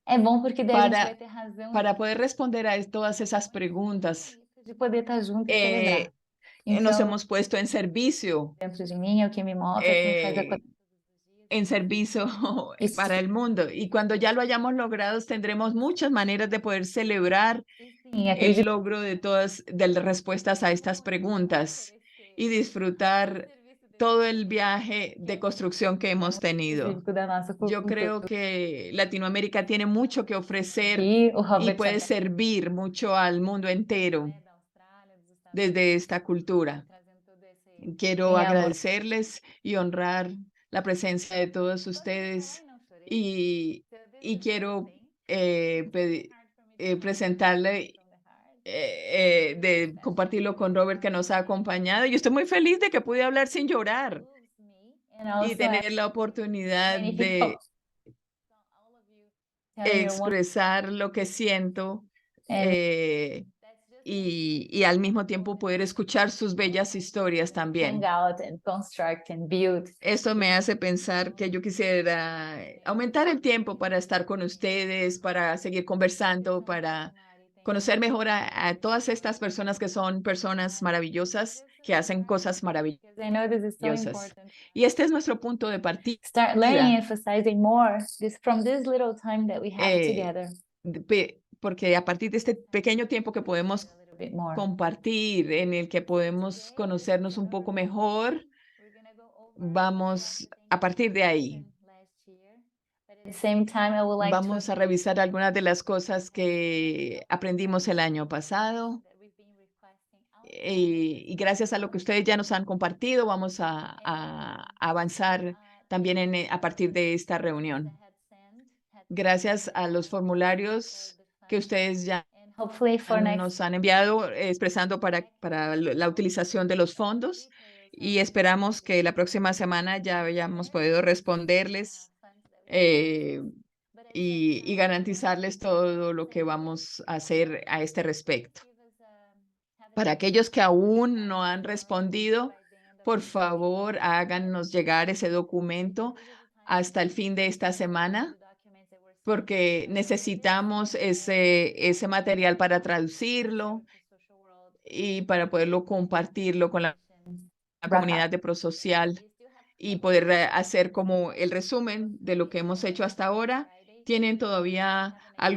É bom porque daí a gente vai ter razão Para poder responder a todas esas preguntas, de poder estar junto e celebrar. nos Então, hemos puesto en servicio, dentro de mim é o que me move, é o que me faz acordar. en servicio para el mundo. Y cuando ya lo hayamos logrado, tendremos muchas maneras de poder celebrar Sim, el acredito logro de todas las respuestas a estas preguntas y disfrutar todo el viaje de construcción que hemos tenido. da nossa Yo creo cultura. que Latinoamérica tiene mucho que ofrecer E o y Robert puede Santander, servir mucho al mundo entero da Austrália, dos Estados desde esta cultura. trazendo todo esse Quiero amor. agradecerles y honrar la presencia de todos ustedes y quiero presentarle, compartirlo con Robert, que nos ha acompañado. Y estoy muy feliz de que pude hablar sin llorar And y also, tener la oportunidad many de people telling your wonderful expresar lo que siento and y al mismo tiempo poder escuchar sus bellas historias también. hang out and construct and build. Esto me hace pensar que yo quisiera aumentar el tiempo para estar con ustedes, para seguir conversando, para conocer mejor a todas estas personas que son personas maravillosas, que hacen cosas maravillosas. Because I know this is so important. Y este es nuestro punto de partida. Start learning, emphasizing more from this little time that we have Eh, together. Porque a partir de este pequeño tiempo que podemos A little bit more. compartir, en el que podemos conocernos un poco mejor, vamos a partir de ahí. At the same time, I would like Vamos a revisar algunas de las cosas que aprendimos el año pasado. that we've been requesting out Y gracias a lo que ustedes ya nos han compartido, vamos a avanzar también a partir de esta reunión. Gracias a los formularios que ustedes ya and hopefully for next nos han enviado expresando para la utilización de los fondos, y esperamos que la próxima semana ya hayamos podido responderles y garantizarles todo lo que vamos a hacer a este respecto. Para aquellos que aún no han respondido, por favor, háganos llegar ese documento hasta el fin de esta semana, porque necesitamos ese material para traducirlo y para poderlo compartirlo con la comunidad de ProSocial y poder hacer como el resumen de lo que hemos hecho hasta ahora. tienen todavía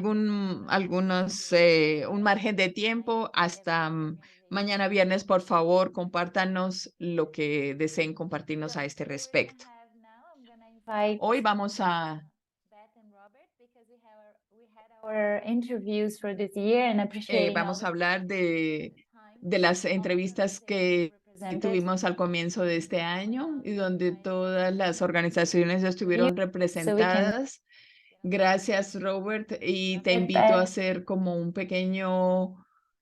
un margen de tiempo hasta mañana viernes. Por favor, compártanos lo que deseen compartirnos a este respecto. Hoy vamos a hablar de las entrevistas que tuvimos al comienzo de este año y donde todas las organizaciones estuvieron representadas. Gracias, Robert, y te invito a hacer como un pequeño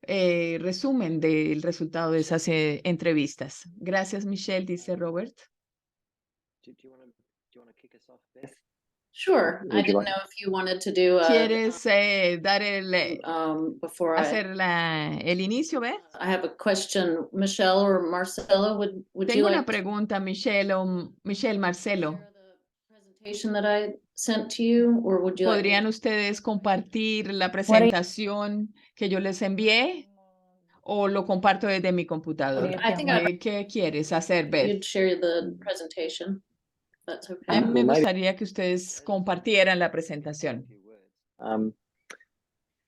resumen del resultado de esas entrevistas. Gracias, Michelle, dice Robert. Do you wanna kick us off, Beth? Sure. I Would you didn't like- know if you wanted to do ¿Quieres dar before I hacer el inicio, Beth? I have a question. Michelle or Marcelo, would you Tengo una like to pregunta, Michelle, Marcelo. share the presentation that I sent to you, or would you like me ¿Podrían ustedes compartir la presentación que yo les envié o lo comparto desde mi computador? I think I'd ¿Qué quieres hacer, Beth? you'd share the presentation. if That's A okay. mí me Well, maybe- gustaría que ustedes compartieran la presentación, Um,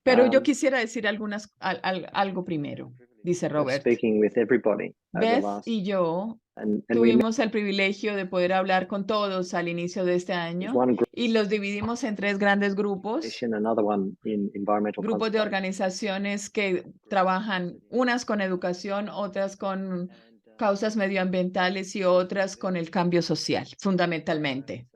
pero yo Um, quisiera decir algo primero, dice of Robert. speaking with everybody over the Beth last, y yo and we met tuvimos el privilegio de poder hablar con todos al inicio de este with año one group y los dividimos en 3 grandes grupos. another one in environmental Grupos de conservation. organizaciones que trabajan unas con educación, otras con causas medioambientales y otras con el cambio social, fundamentalmente.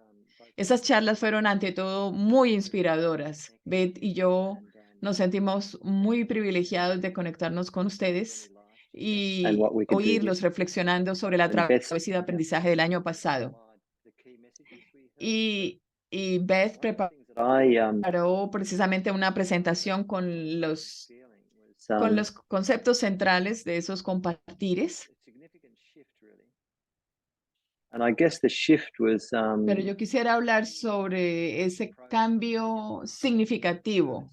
Esas charlas fueron ante todo muy inspiradoras. Beth y yo nos sentimos muy privilegiados de conectarnos con ustedes y And what we could do oírlos is- reflexionando sobre la and Beth- travesía de aprendizaje del año pasado. The key messages we heard. Y Beth One of the things that I preparó precisamente una presentación con los feeling was, los conceptos centrales de esos compartires, a significant shift, really. And I guess the shift was pero yo quisiera hablar sobre ese cambio significativo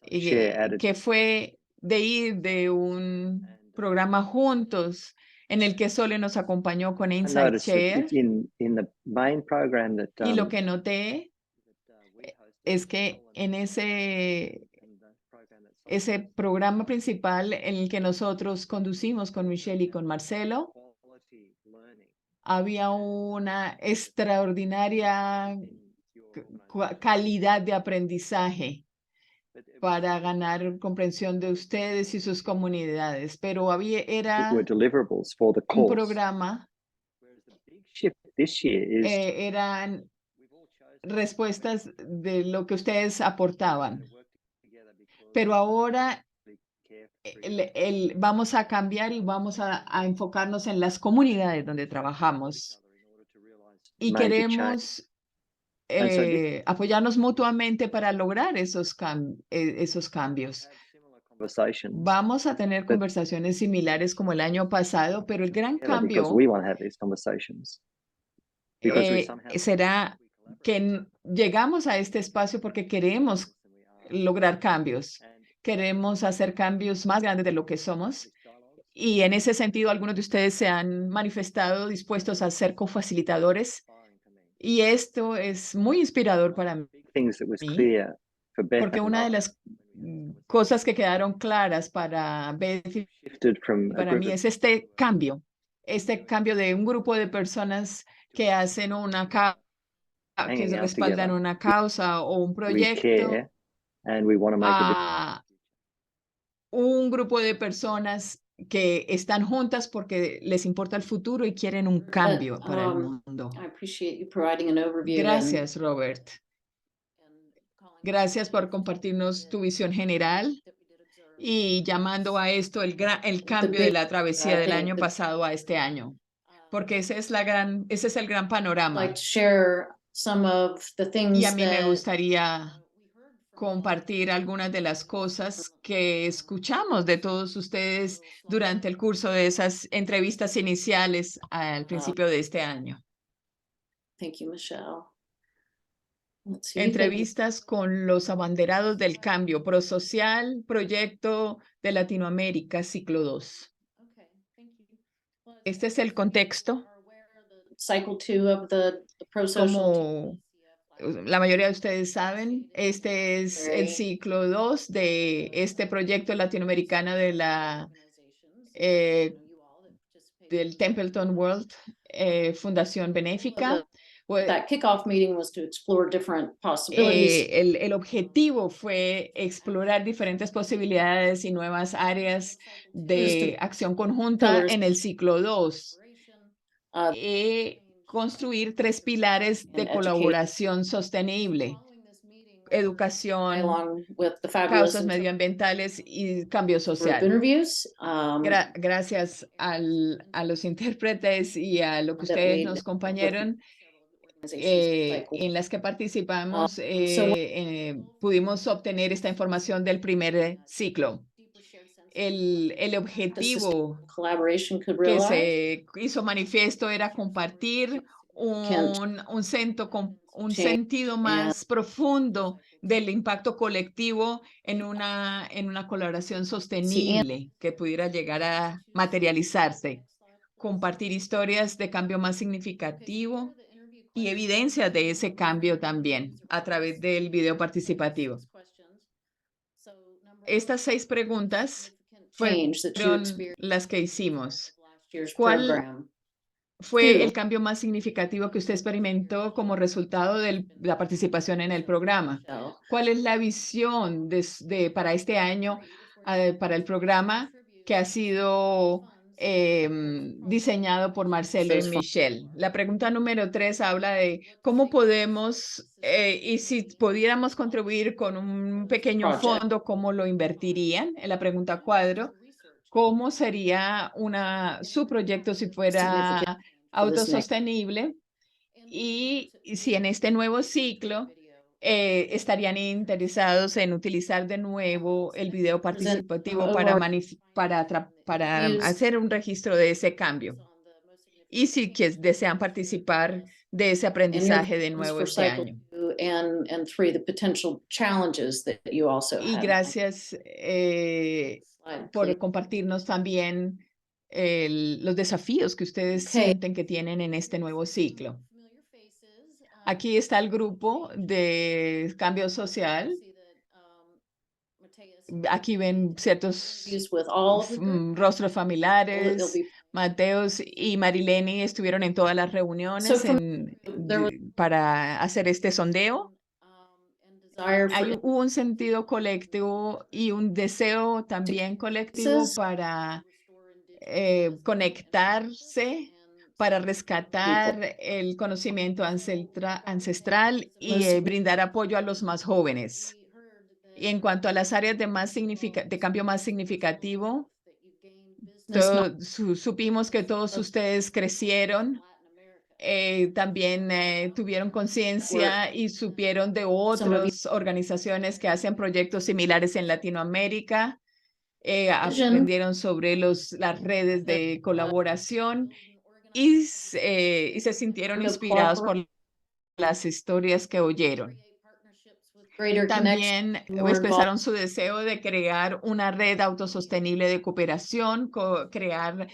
y share que fue de ir de un programa juntos en el que Sole nos acompañó con I Insight noticed that Share, it's in the main program that y lo que noté we hosted, es que en and the program that ese programa principal en el que nosotros conducimos con Michelle y con Marcelo, quality learning había una extraordinaria in your organization. calidad de aprendizaje But it was para ganar comprensión de ustedes y sus comunidades, pero that era were deliverables for the un course. programa, Whereas the big shift this year is eran we've all chosen respuestas de lo que ustedes aportaban, to work together because pero ahora we care for vamos a cambiar y vamos a enfocarnos en las comunidades donde trabajamos each other in order to realize y major change. queremos And so this- apoyarnos mutuamente para lograr esos cambios. Had similar conversations Vamos a tener conversaciones similares como el año pasado, pero el gran together because cambio we want to have these conversations. Because we somehow será we collaborate que llegamos a este espacio porque queremos and we are. lograr cambios. And Queremos hacer cambios más grandes de lo que somos. these dialogues Y en ese sentido, algunos de ustedes se han manifestado dispuestos a ser cofacilitadores. inspiring for me. Y esto es muy inspirador para mí, Big things that was mí, clear for Beth porque and una de I las when we had this cosas que quedaron claras para Beth y shifted from a para group mí of es este cambio de un grupo de personas que hacen que hanging out respaldan together. una causa o un We proyecto care and we want to make a difference. a un grupo de personas que están juntas porque les importa el futuro y quieren un cambio para el mundo. I appreciate you providing an overview. Gracias, Robert. and calling Gracias por it compartirnos tu visión general that we did observe. y llamando a esto el cambio de la travesía del año pasado a este año, porque ese es el gran panorama. Like to share some of the things Y a mí me that gustaría we heard from compartir algunas de las cosas que escuchamos de todos ustedes durante el curso de esas entrevistas iniciales al principio de este año. Thank you, Michelle. Let's see. Entrevistas con los abanderados del cambio, Prosocial, Proyecto de Latinoamérica, ciclo 2. Okay, thank you. Well, Este es el contexto. are aware of the cycle 2 of the pro-social Como la mayoría de ustedes saben, este es el ciclo 2 de este proyecto latinoamericano de del Templeton World Fundación Benéfica. That kickoff meeting was to explore different possibilities. El objetivo fue explorar diferentes posibilidades y nuevas áreas de acción conjunta en el ciclo 2. Construir 3 pilares de colaboración sostenible: educación, causas medioambientales y cambio social. Gracias a los intérpretes y a lo que ustedes nos acompañaron, en las que participamos, pudimos obtener esta información del primer ciclo. El objetivo que se hizo manifiesto era compartir un sentido más profundo del impacto colectivo en una colaboración sostenible que pudiera llegar a materializarse. Compartir historias de cambio más significativo y evidencia de ese cambio también a través del video participativo. Estas 6 preguntas fueron las que hicimos. ¿Cuál fue el cambio más significativo que usted experimentó como resultado de la participación en el programa? ¿Cuál es la visión para este año para el programa que ha sido diseñado por Marcelo y Michelle? La pregunta número 3 habla de cómo podemos, y si pudiéramos contribuir con un pequeño fondo, ¿cómo lo invertirían? En la pregunta 4, ¿cómo sería su proyecto si fuera autosostenible? Y si en este nuevo ciclo estarían interesados en utilizar de nuevo el video participativo para hacer un registro de ese cambio. Y si desean participar de ese aprendizaje de nuevo este año. Y gracias por compartirnos también los desafíos que ustedes sienten que tienen en este nuevo ciclo. Aquí está el grupo de cambio social. Aquí ven ciertos rostros familiares. Mateos y Marileni estuvieron en todas las reuniones para hacer este sondeo. Hubo un sentido colectivo y un deseo también colectivo para conectarse, para rescatar el conocimiento ancestral y brindar apoyo a los más jóvenes. Y en cuanto a las áreas de cambio más significativo, supimos que todos ustedes crecieron, también tuvieron conciencia y supieron de otras organizaciones que hacen proyectos similares en Latinoamérica. Aprendieron sobre las redes de colaboración y se sintieron inspirados por las historias que oyeron. También expresaron su deseo de crear una red autosostenible de cooperación, co-crear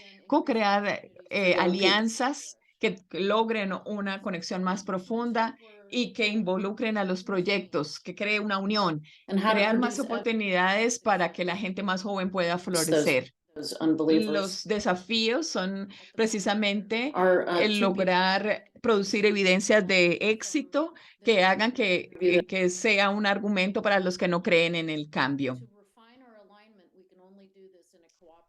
alianzas que logren una conexión más profunda y que involucren a los proyectos, que cree una unión, crear más oportunidades para que la gente más joven pueda florecer. Los desafíos son precisamente el lograr producir evidencias de éxito que hagan que sea un argumento para los que no creen en el cambio.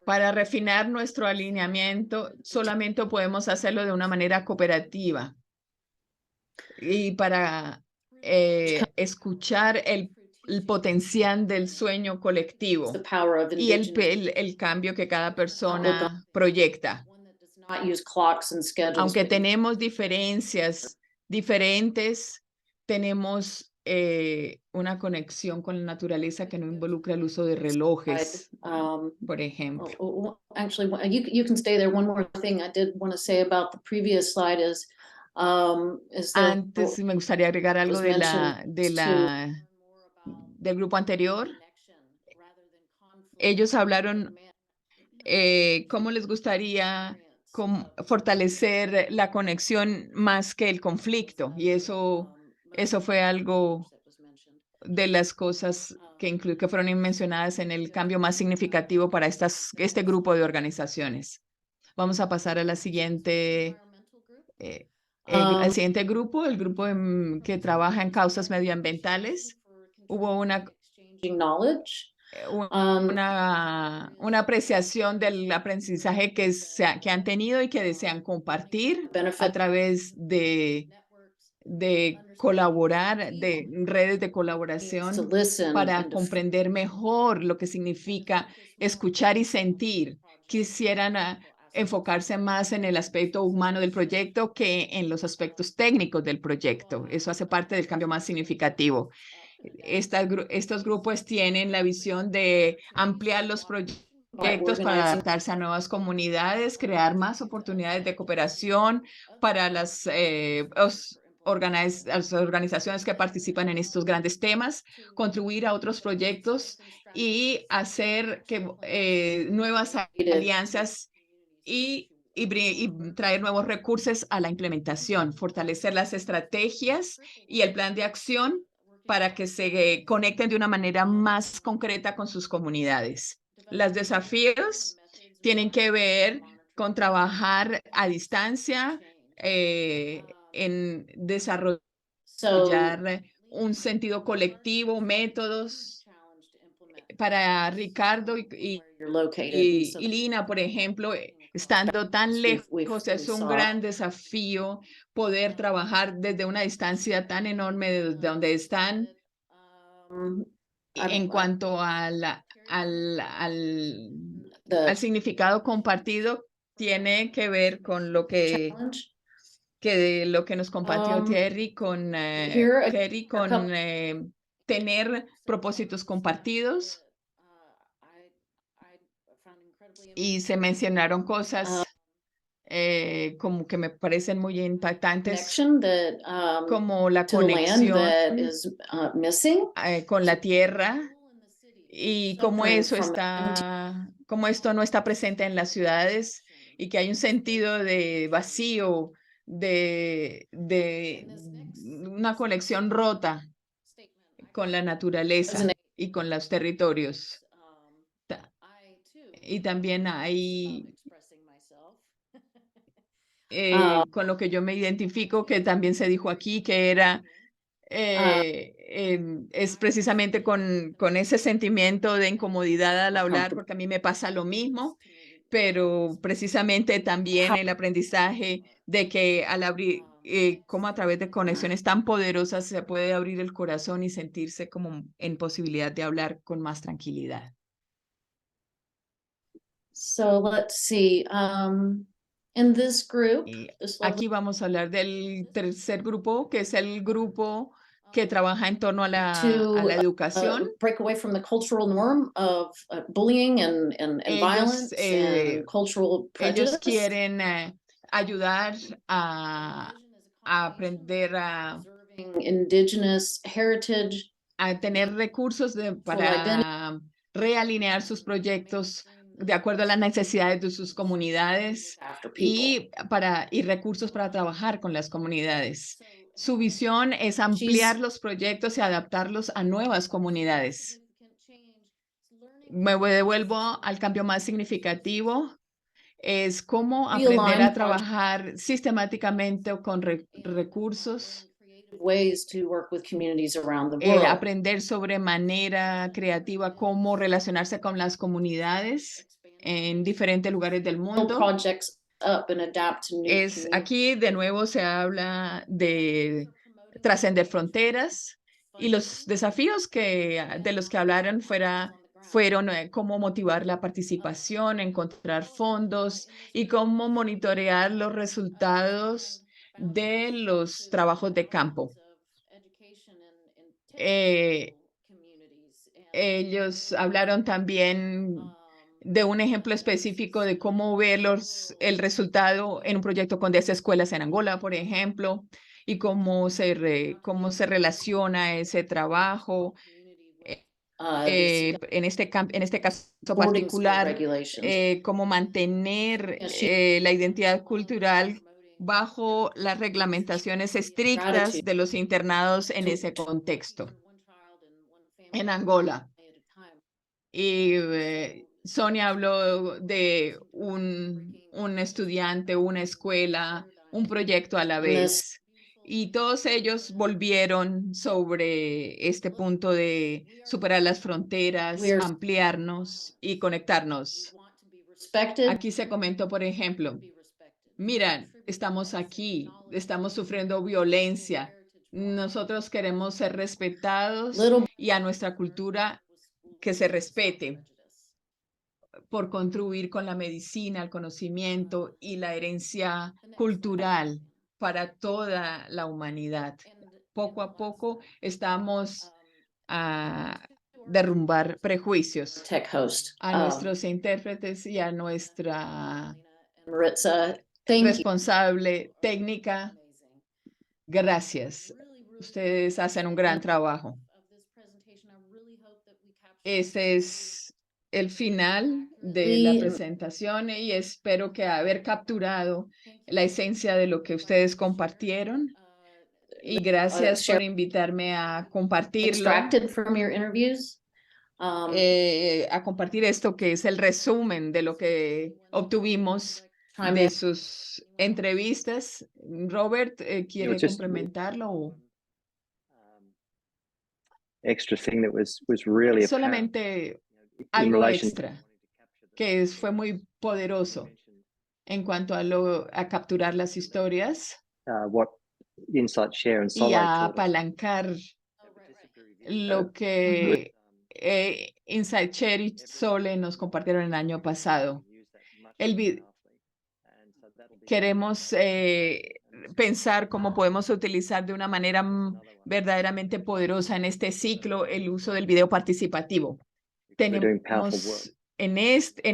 Para refinar nuestro alineamiento, solamente podemos hacerlo de una manera cooperativa. Y para escuchar el potencial del sueño colectivo y el cambio que cada persona proyecta. Aunque tenemos diferencias diferentes, tenemos una conexión con la naturaleza que no involucra el uso de relojes, por ejemplo. Actually, you can stay there. One more thing I did want to say about the previous slide is Antes me gustaría agregar algo del grupo anterior. Ellos hablaron cómo les gustaría fortalecer la conexión más que el conflicto, y eso Eso fue algo de las cosas que fueron mencionadas en el cambio más significativo para este grupo de organizaciones. Vamos a pasar a la siguiente, al siguiente grupo, el grupo que trabaja en causas medioambientales. Hubo una apreciación del aprendizaje que han tenido y que desean compartir a través de colaborar, de redes de colaboración para comprender mejor lo que significa escuchar y sentir. Quisieran enfocarse más en el aspecto humano del proyecto que en los aspectos técnicos del proyecto. Eso hace parte del cambio más significativo. Estos grupos tienen la visión de ampliar los proyectos para adaptarse a nuevas comunidades, crear más oportunidades de cooperación para las organizaciones que participan en estos grandes temas, contribuir a otros proyectos y hacer que nuevas alianzas y traer nuevos recursos a la implementación, fortalecer las estrategias y el plan de acción para que se conecten de una manera más concreta con sus comunidades. Los desafíos tienen que ver con trabajar a distancia, en desarrollar un sentido colectivo, métodos. Para Ricardo y Lina, por ejemplo, estando tan lejos, es un gran desafío poder trabajar desde una distancia tan enorme de donde están. En cuanto al significado compartido, tiene que ver con lo que nos compartió Terry con tener propósitos compartidos. Y se mencionaron cosas como que me parecen muy impactantes, como la conexión con la tierra y cómo esto no está presente en las ciudades y que hay un sentido de vacío, de una conexión rota con la naturaleza y con los territorios. Y también hay con lo que yo me identifico, que también se dijo aquí, que era es precisamente con ese sentimiento de incomodidad al hablar, porque a mí me pasa lo mismo, pero precisamente también el aprendizaje de que al abrir, como a través de conexiones tan poderosas se puede abrir el corazón y sentirse como en posibilidad de hablar con más tranquilidad. So let's see. In this group, Aquí vamos a hablar del tercer grupo, que es el grupo que trabaja en torno a la educación. Break away from the cultural norm of bullying and violence and cultural prejudice. Ellos quieren ayudar a aprender a indigenous heritage, a tener recursos para realinear sus proyectos de acuerdo a las necesidades de sus comunidades y recursos para trabajar con las comunidades. Su visión es ampliar los proyectos y adaptarlos a nuevas comunidades. Me devuelvo al cambio más significativo. Es cómo aprender a trabajar sistemáticamente con recursos. Ways to work with communities around the world. Aprender sobre manera creativa cómo relacionarse con las comunidades en diferentes lugares del mundo. Aquí de nuevo se habla de trascender fronteras y los desafíos de los que hablaron fueron cómo motivar la participación, encontrar fondos y cómo monitorear los resultados de los trabajos de campo. Ellos hablaron también de un ejemplo específico de cómo ver el resultado en un proyecto con 10 escuelas en Angola, por ejemplo, y cómo se relaciona ese trabajo. En este caso particular, cómo mantener la identidad cultural bajo las reglamentaciones estrictas de los internados en ese contexto, en Angola. Y Sonia habló de un estudiante, una escuela, un proyecto a la vez. Y todos ellos volvieron sobre este punto de superar las fronteras, ampliarnos y conectarnos. Aquí se comentó, por ejemplo, mira, estamos aquí, estamos sufriendo violencia. Nosotros queremos ser respetados y a nuestra cultura que se respete por contribuir con la medicina, el conocimiento y la herencia cultural para toda la humanidad. Poco a poco estamos a derrumbar prejuicios a nuestros intérpretes y a nuestra responsable técnica. Gracias. Ustedes hacen un gran trabajo. Este es el final de la presentación y espero que haber capturado la esencia de lo que ustedes compartieron. Y gracias por invitarme a compartirlo, a compartir esto que es el resumen de lo que obtuvimos de sus entrevistas. Robert, ¿quiere complementarlo? Extra thing that was really Solamente algo extra que fue muy poderoso en cuanto a capturar las historias what Insight Share and y Solo a taught us. apalancar lo que Insight Share y Sole nos compartieron el año pasado. Queremos pensar cómo podemos utilizar de una manera verdaderamente poderosa en este ciclo el uso del video participativo. Tenemos en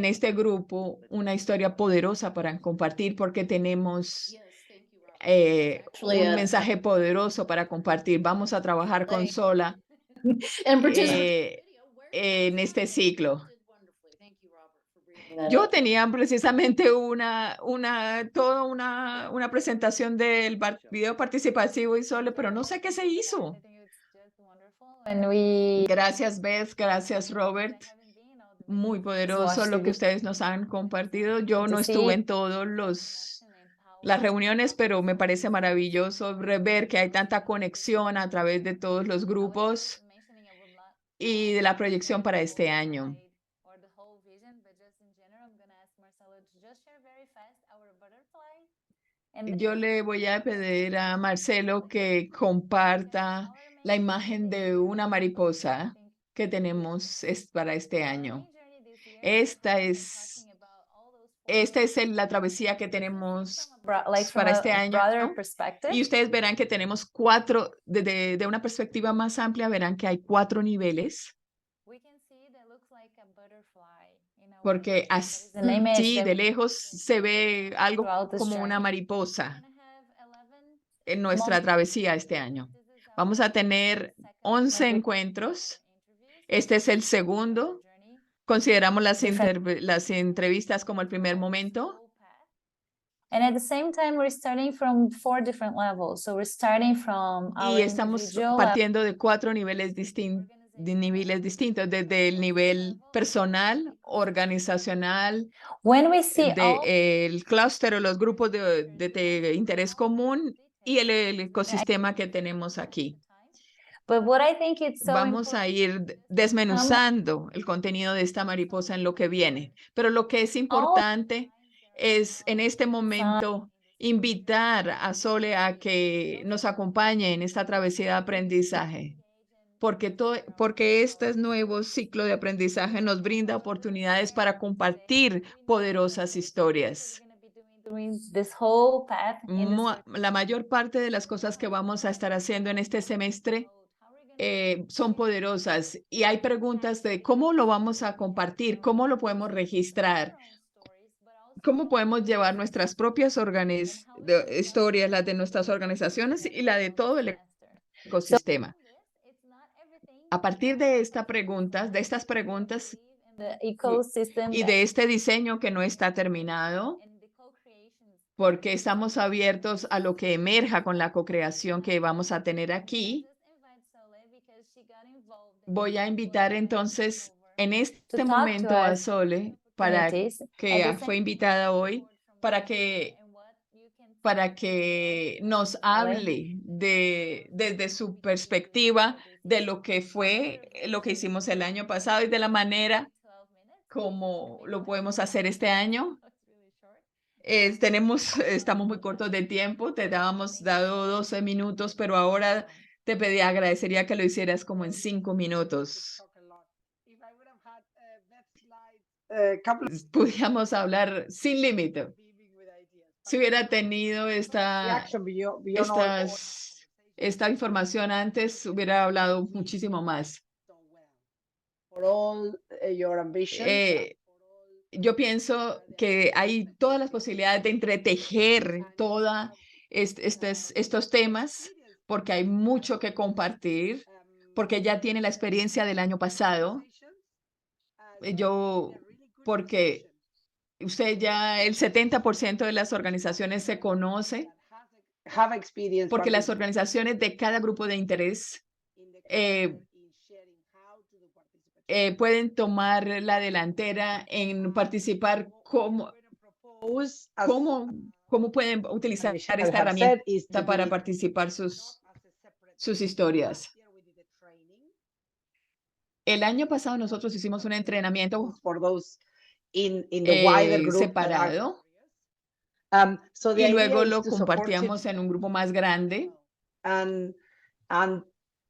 este grupo una historia poderosa para compartir porque tenemos un mensaje poderoso para compartir. Vamos a trabajar con Sola en este ciclo. Yo tenía precisamente toda una presentación del video participativo y Sole, pero no sé qué se hizo. Gracias, Beth. Gracias, Robert. Muy poderoso lo que ustedes nos han compartido. Yo no estuve en todas las reuniones, pero me parece maravilloso ver que hay tanta conexión a través de todos los grupos y de la proyección para este año. Yo le voy a pedir a Marcelo que comparta la imagen de una mariposa que tenemos para este año. Esta es la travesía que tenemos para este año. Y ustedes verán que tenemos 4, de una perspectiva más amplia, verán que hay 4 niveles. Porque así de lejos se ve algo como una mariposa en nuestra travesía este año. Vamos a tener 11 encuentros. Este es el segundo. Consideramos las entrevistas como el primer momento. And at the same time, we're starting from 4 different levels. So we're starting from our Y estamos partiendo de 4 niveles distintos, desde el nivel personal, organizacional, el clúster o los grupos de interés común y el ecosistema que tenemos aquí. Vamos a ir desmenuzando el contenido de esta mariposa en lo que viene, pero lo que es importante es en este momento invitar a Sole a que nos acompañe en esta travesía de aprendizaje, porque este nuevo ciclo de aprendizaje nos brinda oportunidades para compartir poderosas historias. La mayor parte de las cosas que vamos a estar haciendo en este semestre son poderosas y hay preguntas de cómo lo vamos a compartir, cómo lo podemos registrar, cómo podemos llevar nuestras propias historias, las de nuestras organizaciones y la de todo el ecosistema. A partir de estas preguntas y de este diseño que no está terminado porque estamos abiertos a lo que emerja con la co-creación que vamos a tener aquí. Voy a invitar entonces en este momento a Sole, para que fue invitada hoy, para que nos hable desde su perspectiva de lo que fue, lo que hicimos el año pasado y de la manera como lo podemos hacer este año. Estamos muy cortos de tiempo, te habíamos dado 12 minutos, pero ahora te agradecería que lo hicieras como en 5 minutos. Podríamos hablar sin límite. Si hubiera tenido esta información antes, hubiera hablado muchísimo más. Yo pienso que hay todas las posibilidades de entretejer todos estos temas, porque hay mucho que compartir, porque ya tiene la experiencia del año pasado. Porque usted ya, el 70% de las organizaciones se conoce, porque las organizaciones de cada grupo de interés pueden tomar la delantera en participar, cómo pueden utilizar esta herramienta para participar sus historias. El año pasado nosotros hicimos un entrenamiento separado y luego lo compartíamos en un grupo más grande.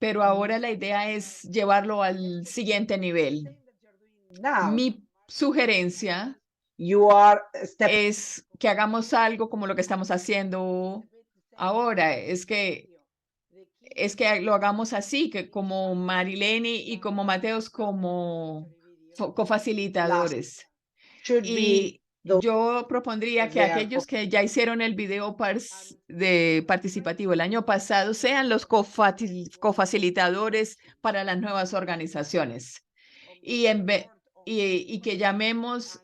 Pero ahora la idea es llevarlo al siguiente nivel. Mi sugerencia es que hagamos algo como lo que estamos haciendo ahora. Es que lo hagamos así, que como Marileni y como Mateos como cofacilitadores. Y yo propondría que aquellos que ya hicieron el video participativo el año pasado sean los cofacilitadores para las nuevas organizaciones. Y que llamemos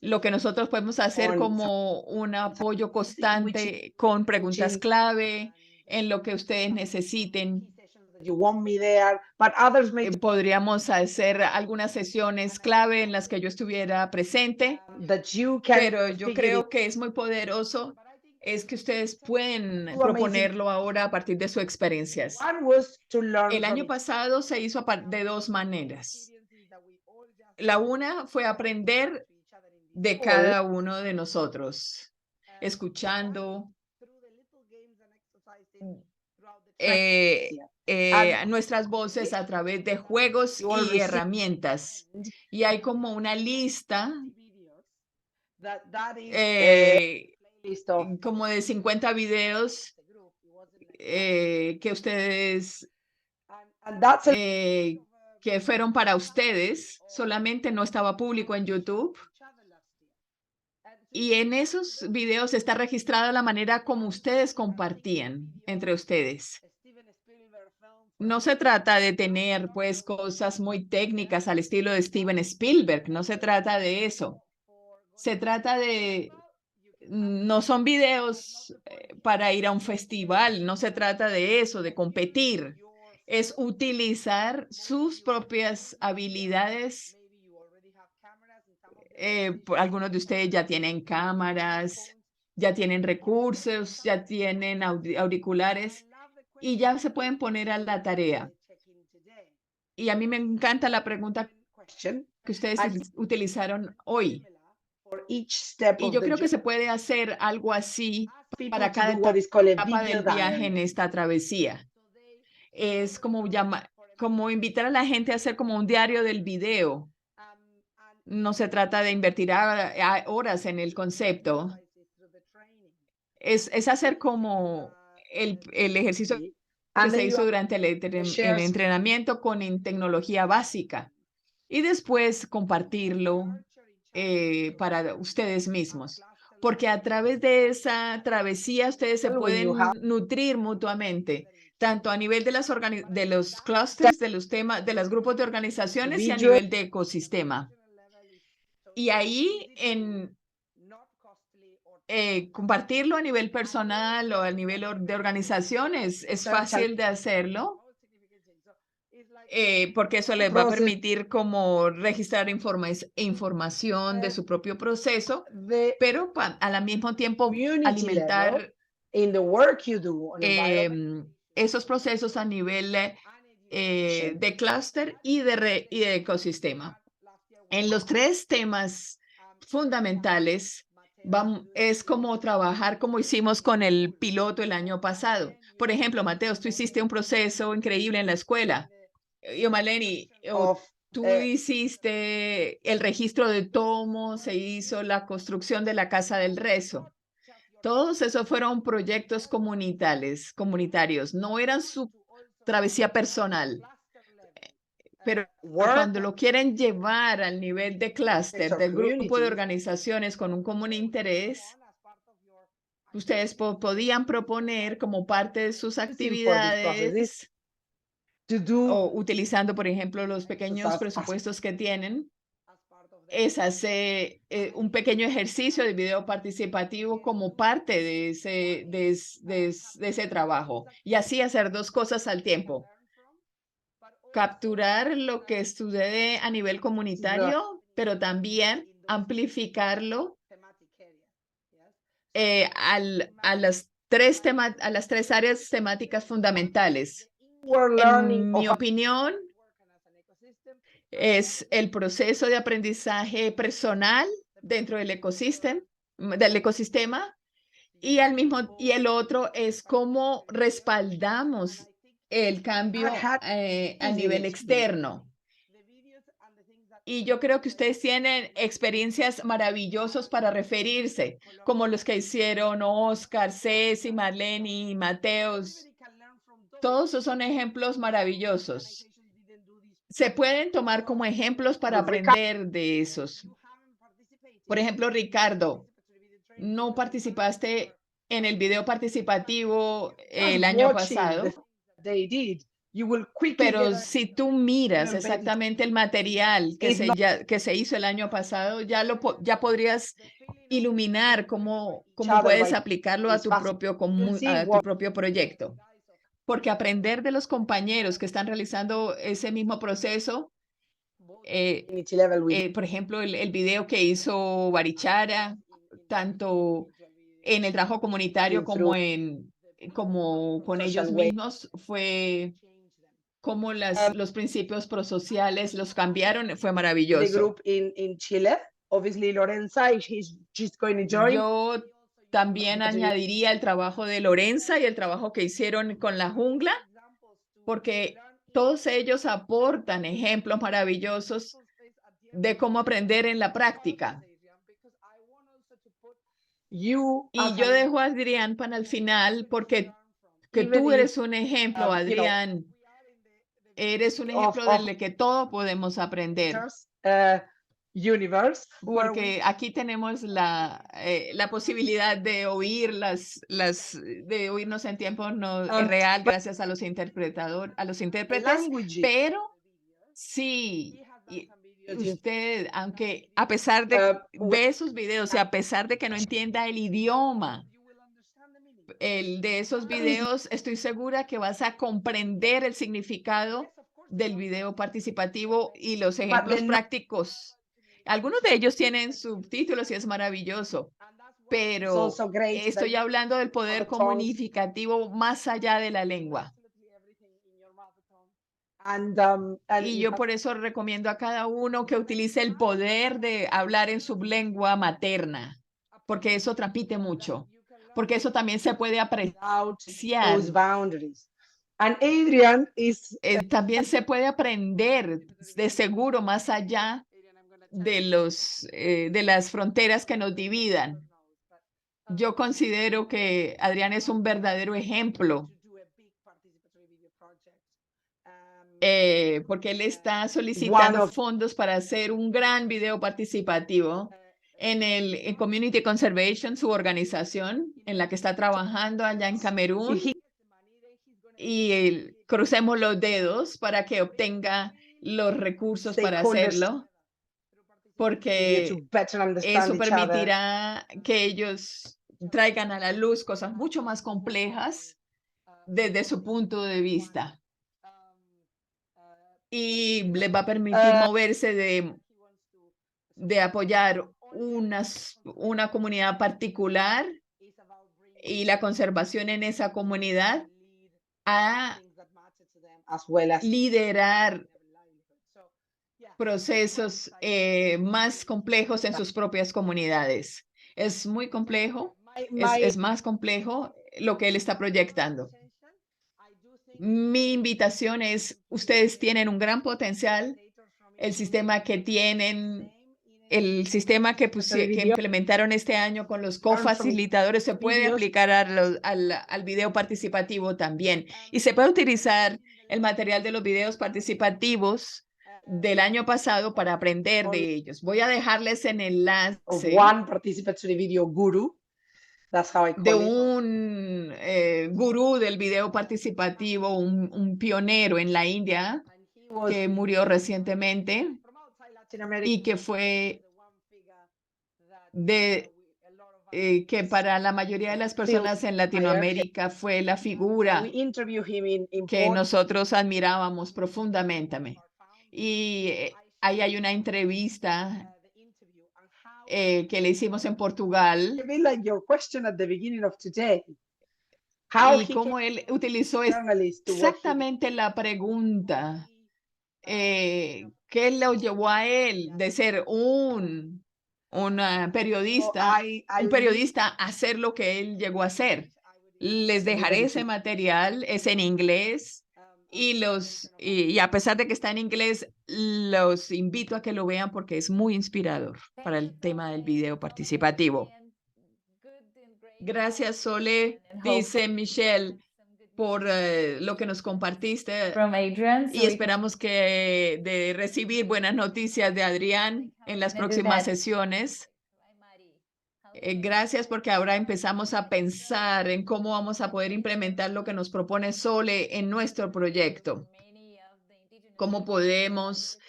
lo que nosotros podemos hacer como un apoyo constante con preguntas clave en lo que ustedes necesiten. Podríamos hacer algunas sesiones clave en las que yo estuviera presente, pero yo creo que es muy poderoso, es que ustedes pueden proponerlo ahora a partir de sus experiencias. El año pasado se hizo de dos maneras. La una fue aprender de cada uno de nosotros, escuchando nuestras voces a través de juegos y herramientas. Y hay como una lista como de 50 videos que ustedes que fueron para ustedes, solamente no estaba público en YouTube. Y en esos videos está registrada la manera como ustedes compartían entre ustedes. No se trata de tener pues cosas muy técnicas al estilo de Steven Spielberg, no se trata de eso. Se trata de, no son videos para ir a un festival, no se trata de eso, de competir. Es utilizar sus propias habilidades. Algunos de ustedes ya tienen cámaras, ya tienen recursos, ya tienen auriculares y ya se pueden poner a la tarea. Y a mí me encanta la pregunta que ustedes utilizaron hoy. Y yo creo que se puede hacer algo así para cada etapa del viaje en esta travesía. Es como invitar a la gente a hacer como un diario del video. No se trata de invertir horas en el concepto. Es hacer como el ejercicio que se hizo durante el entrenamiento con tecnología básica y después compartirlo para ustedes mismos. Porque a través de esa travesía ustedes se pueden nutrir mutuamente, tanto a nivel de los clusters, de los temas, de los grupos de organizaciones y a nivel de ecosistema. Y ahí compartirlo a nivel personal o a nivel de organizaciones, es fácil de hacerlo. Porque eso les va a permitir como registrar información de su propio proceso, pero al mismo tiempo alimentar esos procesos a nivel de clúster y de ecosistema. En los 3 temas fundamentales, es como trabajar como hicimos con el piloto el año pasado. Por ejemplo, Mateos, tú hiciste un proceso increíble en la escuela. Yo, Maleni, tú hiciste el registro de tomos, se hizo la construcción de la Casa del Rezo. Todos esos fueron proyectos comunitarios, no eran su travesía personal. Pero cuando lo quieren llevar al nivel de clúster, del grupo de organizaciones con un común interés, ustedes podían proponer como parte de sus actividades o utilizando, por ejemplo, los pequeños presupuestos que tienen, es hacer un pequeño ejercicio de video participativo como parte de ese trabajo y así hacer 2 cosas al tiempo. Capturar lo que sucede a nivel comunitario, pero también amplificarlo a las 3 áreas temáticas fundamentales. En mi opinión, es el proceso de aprendizaje personal dentro del ecosistema y el otro es cómo respaldamos el cambio a nivel externo. Y yo creo que ustedes tienen experiencias maravillosas para referirse, como los que hicieron Oscar, Ceci, Marlene, Mateos. Todos esos son ejemplos maravillosos. Se pueden tomar como ejemplos para aprender de esos. Por ejemplo, Ricardo, no participaste en el video participativo el año pasado, pero si tú miras exactamente el material que se hizo el año pasado, ya podrías iluminar cómo puedes aplicarlo a tu propio proyecto. Porque aprender de los compañeros que están realizando ese mismo proceso, por ejemplo, el video que hizo Barichara, tanto en el trabajo comunitario como con ellos mismos, fue como los principios prosociales los cambiaron, fue maravilloso. Yo también añadiría el trabajo de Lorenza y el trabajo que hicieron con la jungla, porque todos ellos aportan ejemplos maravillosos de cómo aprender en la práctica. Y yo dejo a Adrián para el final porque tú eres un ejemplo, Adrián. Eres un ejemplo del que todos podemos aprender. Porque aquí tenemos la posibilidad de oír de oírnos en tiempo real gracias a los intérpretes, pero sí, usted, aunque a pesar de ver esos videos y a pesar de que no entienda el idioma de esos videos, estoy segura que vas a comprender el significado del video participativo y los ejemplos prácticos. Algunos de ellos tienen subtítulos y es maravilloso, pero estoy hablando del poder comunicativo más allá de la lengua. Y yo por eso recomiendo a cada uno que utilice el poder de hablar en su lengua materna, porque eso transmite mucho, porque eso también se puede apreciar. También se puede aprender de seguro más allá de las fronteras que nos dividan. Yo considero que Adrián es un verdadero ejemplo, porque él está solicitando fondos para hacer un gran video participativo en Community Conservation, su organización en la que está trabajando allá en Camerún. Y crucemos los dedos para que obtenga los recursos para hacerlo, porque eso permitirá que ellos traigan a la luz cosas mucho más complejas desde su punto de vista. Y les va a permitir moverse de apoyar una comunidad particular y la conservación en esa comunidad a liderar procesos más complejos en sus propias comunidades. Es muy complejo, es más complejo lo que él está proyectando. Mi invitación es, ustedes tienen un gran potencial, el sistema que tienen, el sistema que implementaron este año con los cofacilitadores se puede aplicar al video participativo también. Y se puede utilizar el material de los videos participativos del año pasado para aprender de ellos. Voy a dejarles en enlace de un gurú del video participativo, un pionero en la India que murió recientemente y que fue que para la mayoría de las personas en Latinoamérica fue la figura que nosotros admirábamos profundamente. Y ahí hay una entrevista que le hicimos en Portugal y cómo él utilizó exactamente la pregunta ¿qué lo llevó a él de ser un periodista a hacer lo que él llegó a hacer? Les dejaré ese material, es en inglés y a pesar de que está en inglés, los invito a que lo vean porque es muy inspirador para el tema del video participativo. Gracias, Sole, dice Michelle, por lo que nos compartiste y esperamos de recibir buenas noticias de Adrián en las próximas sesiones. Gracias porque ahora empezamos a pensar en cómo vamos a poder implementar lo que nos propone Sole en nuestro proyecto. Cómo podemos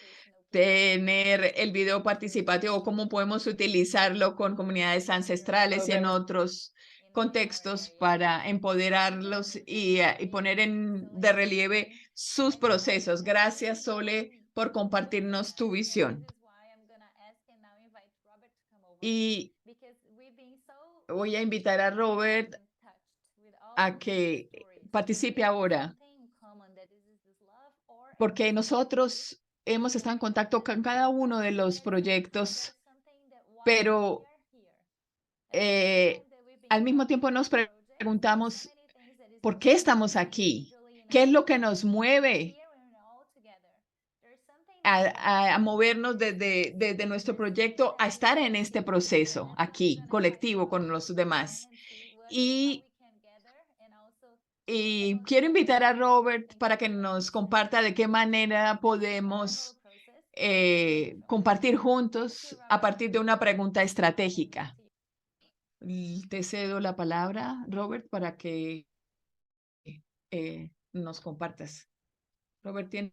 tener el video participativo, cómo podemos utilizarlo con comunidades ancestrales y en otros contextos para empoderarlos y poner de relieve sus procesos. Gracias, Sole, por compartirnos tu visión. Y voy a invitar a Robert a que participe ahora, porque nosotros hemos estado en contacto con cada uno de los proyectos, pero al mismo tiempo nos preguntamos, ¿por qué estamos aquí? ¿Qué es lo que nos mueve a movernos desde nuestro proyecto a estar en este proceso aquí, colectivo con los demás? Y quiero invitar a Robert para que nos comparta de qué manera podemos compartir juntos a partir de una pregunta estratégica. Te cedo la palabra, Robert, para que nos compartas. Robert tiene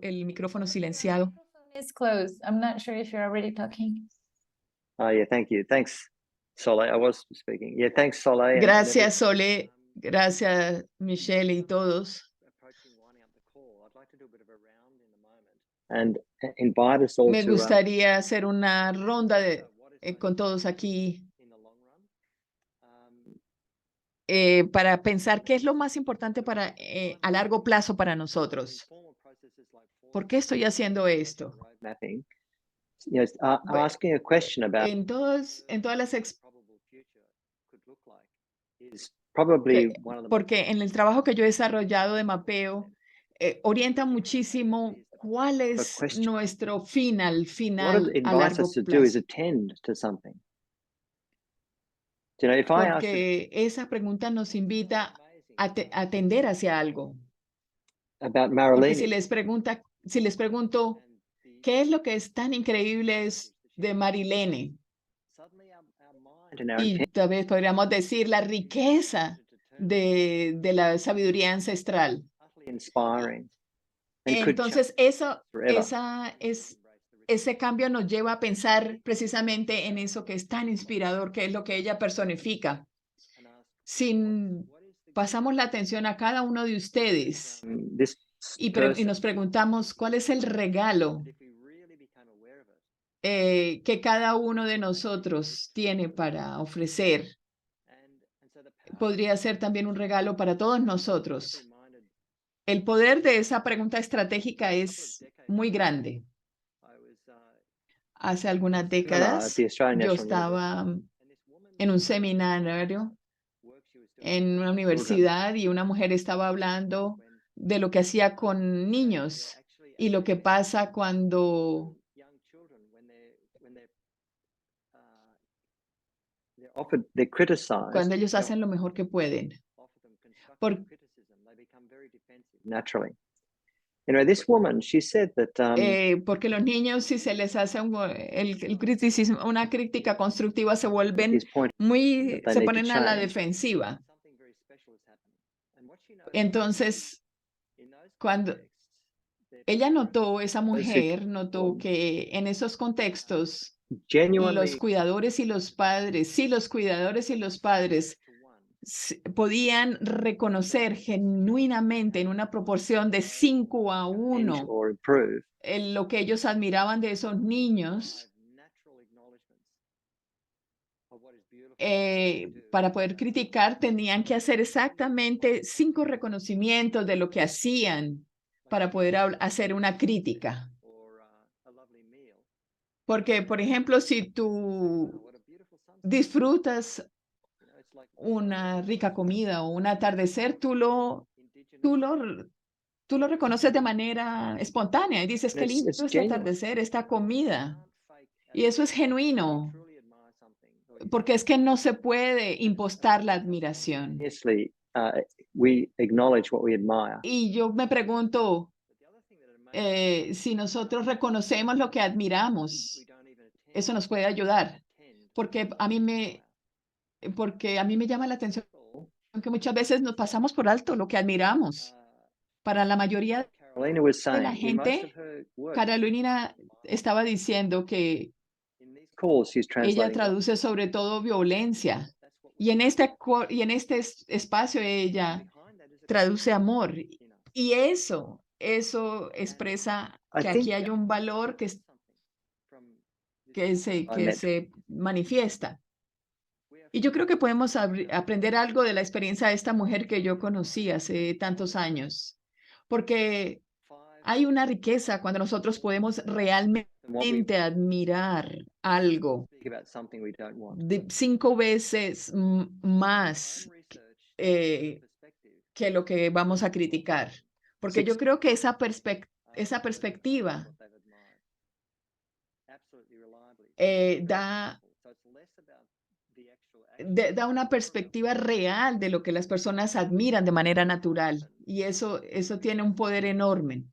el micrófono silenciado. It's closed. I'm not sure if you're already talking. Yeah, thank you. Thanks, Sole. I was speaking. Yeah, thanks, Sole. Gracias, Sole. Gracias, Michelle y todos. Me gustaría hacer una ronda con todos aquí para pensar qué es lo más importante a largo plazo para nosotros. ¿Por qué estoy haciendo esto? En todas las porque en el trabajo que yo he desarrollado de mapeo, orienta muchísimo cuál es nuestro final a largo plazo. Porque esa pregunta nos invita a atender hacia algo. Porque si les pregunto, ¿qué es lo que es tan increíble de Marilene? Y tal vez podríamos decir la riqueza de la sabiduría ancestral. Entonces, esa ese cambio nos lleva a pensar precisamente en eso que es tan inspirador, que es lo que ella personifica. Si pasamos la atención a cada uno de ustedes y nos preguntamos cuál es el regalo que cada uno de nosotros tiene para ofrecer, podría ser también un regalo para todos nosotros. El poder de esa pregunta estratégica es muy grande. Hace algunas décadas yo estaba en un seminario en una universidad y una mujer estaba hablando de lo que hacía con niños y lo que pasa cuando ellos hacen lo mejor que pueden. Porque los niños, si se les hace una crítica constructiva, se ponen a la defensiva. Entonces, cuando esa mujer notó que en esos contextos, los cuidadores y los padres podían reconocer genuinamente en una proporción de 5-1 lo que ellos admiraban de esos niños. Para poder criticar, tenían que hacer exactamente 5 reconocimientos de lo que hacían para poder hacer una crítica. Porque, por ejemplo, si tú disfrutas una rica comida o un atardecer, tú lo reconoces de manera espontánea y dices, qué lindo este atardecer, esta comida. Y eso es genuino, porque es que no se puede impostar la admiración. Y yo me pregunto, si nosotros reconocemos lo que admiramos, eso nos puede ayudar, porque a mí me llama la atención que muchas veces nos pasamos por alto lo que admiramos. Para la mayoría de la gente, Carolina estaba diciendo que ella traduce sobre todo violencia, y en este espacio ella traduce amor, y eso expresa que aquí hay un valor que se manifiesta. Y yo creo que podemos aprender algo de la experiencia de esta mujer que yo conocí hace tantos años, porque hay una riqueza cuando nosotros podemos realmente admirar algo de 5 veces más que lo que vamos a criticar. Porque yo creo que esa perspectiva da una perspectiva real de lo que las personas admiran de manera natural. Y eso tiene un poder enorme.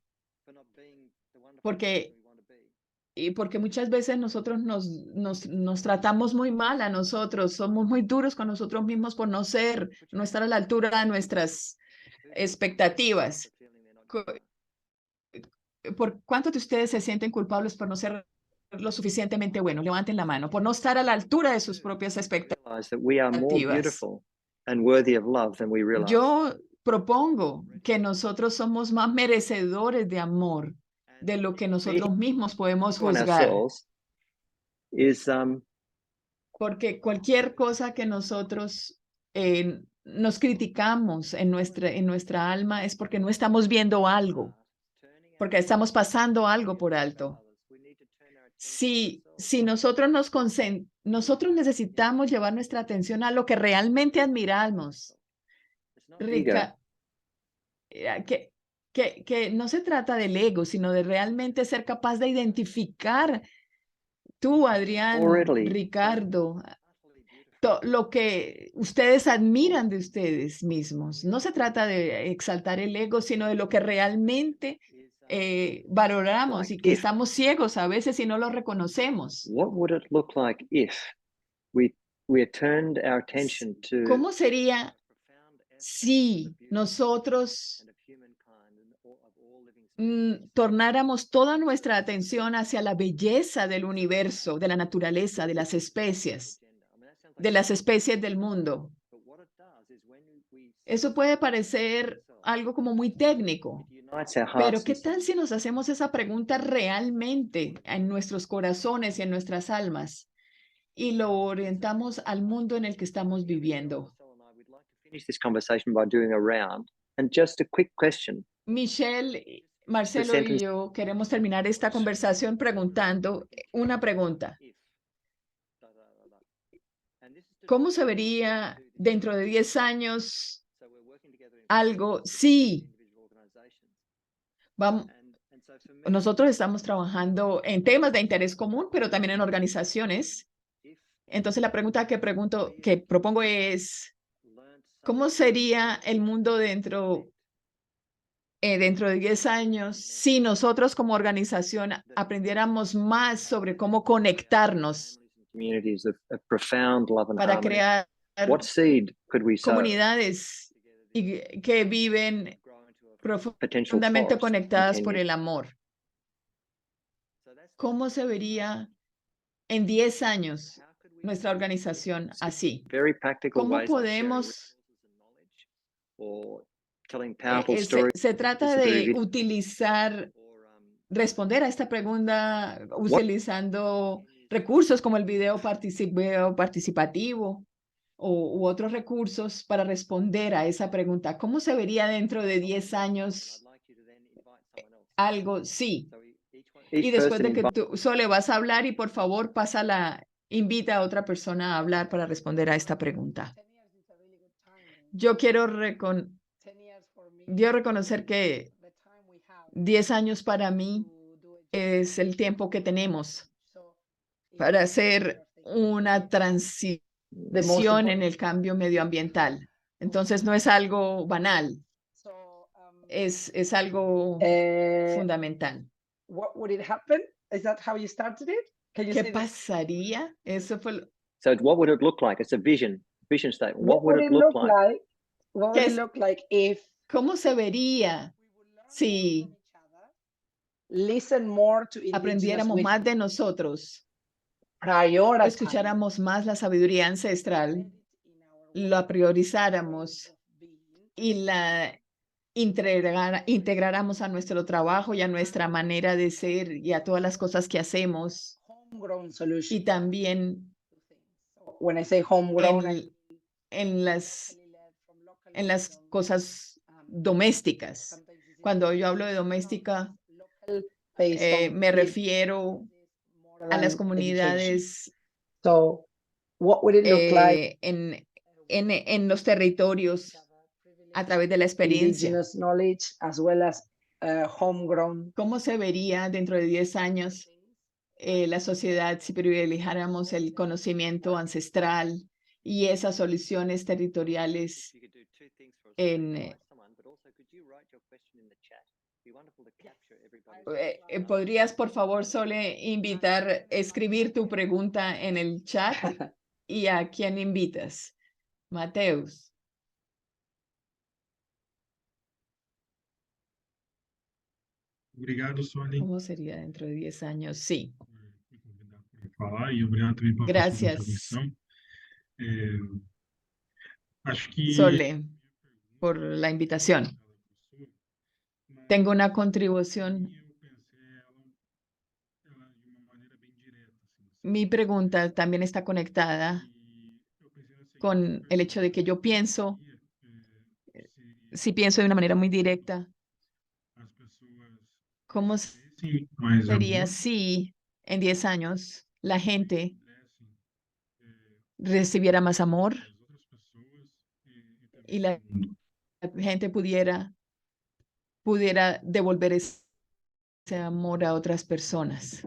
Porque muchas veces nosotros nos tratamos muy mal a nosotros, somos muy duros con nosotros mismos por no estar a la altura de nuestras expectativas. ¿Por cuántos de ustedes se sienten culpables por no ser lo suficientemente bueno? Levanten la mano, por no estar a la altura de sus propias expectativas. Yo propongo que nosotros somos más merecedores de amor de lo que nosotros mismos podemos juzgar. Porque cualquier cosa que nosotros nos criticamos en nuestra alma es porque no estamos viendo algo, porque estamos pasando algo por alto. Si nosotros nosotros necesitamos llevar nuestra atención a lo que realmente admiramos. Que no se trata del ego, sino de realmente ser capaz de identificar tú, Adrián, Ricardo, lo que ustedes admiran de ustedes mismos. No se trata de exaltar el ego, sino de lo que realmente valoramos y que estamos ciegos a veces y no lo reconocemos. ¿Cómo sería si nosotros tornáramos toda nuestra atención hacia la belleza del universo, de la naturaleza, de las especies del mundo. Eso puede parecer algo como muy técnico, pero ¿qué tal si nos hacemos esa pregunta realmente en nuestros corazones y en nuestras almas y lo orientamos al mundo en el que estamos viviendo? Michelle, Marcelo y yo queremos terminar esta conversación preguntando una pregunta. ¿Cómo se vería dentro de 10 años algo? Sí, nosotros estamos trabajando en temas de interés común, pero también en organizaciones. Entonces la pregunta que propongo es, ¿cómo sería el mundo dentro de 10 años si nosotros como organización aprendiéramos más sobre cómo conectarnos para crear comunidades que viven profundamente conectadas por el amor? ¿Cómo se vería en 10 años nuestra organización así? ¿Cómo podemos? Se trata de responder a esta pregunta utilizando recursos como el video participativo u otros recursos para responder a esa pregunta. ¿Cómo se vería dentro de 10 años algo? Sí. Y después de que tú solo vas a hablar y por favor invita a otra persona a hablar para responder a esta pregunta. Yo quiero reconocer que 10 años para mí es el tiempo que tenemos para hacer una transición en el cambio medioambiental. Entonces no es algo banal, es algo fundamental. What would it happen? Is that how you started it? ¿Qué pasaría? Eso fue So what would it look like? It's a vision statement. What would it look like? What would it look like if ¿Cómo se vería si aprendiéramos más de nosotros, escucháramos más la sabiduría ancestral, la priorizáramos y la integráramos a nuestro trabajo y a nuestra manera de ser y a todas las cosas que hacemos? Y también en las cosas domésticas. Cuando yo hablo de doméstica, me refiero a las comunidades en los territorios a través de la experiencia. ¿Cómo se vería dentro de 10 años la sociedad si privilegiáramos el conocimiento ancestral y esas soluciones territoriales ¿Podrías, por favor, escribir tu pregunta en el chat? ¿Y a quién invitas? Mateus. Obrigado, Sony. ¿Cómo sería dentro de 10 años? Sí. Falar y obrigado también por Gracias, la Sole, por la invitación. Tengo una contribución. Mi pregunta también está conectada con el hecho de que yo pienso, si pienso de una manera muy directa, ¿cómo sería si en 10 años la gente recibiera más amor y la gente pudiera devolver ese amor a otras personas?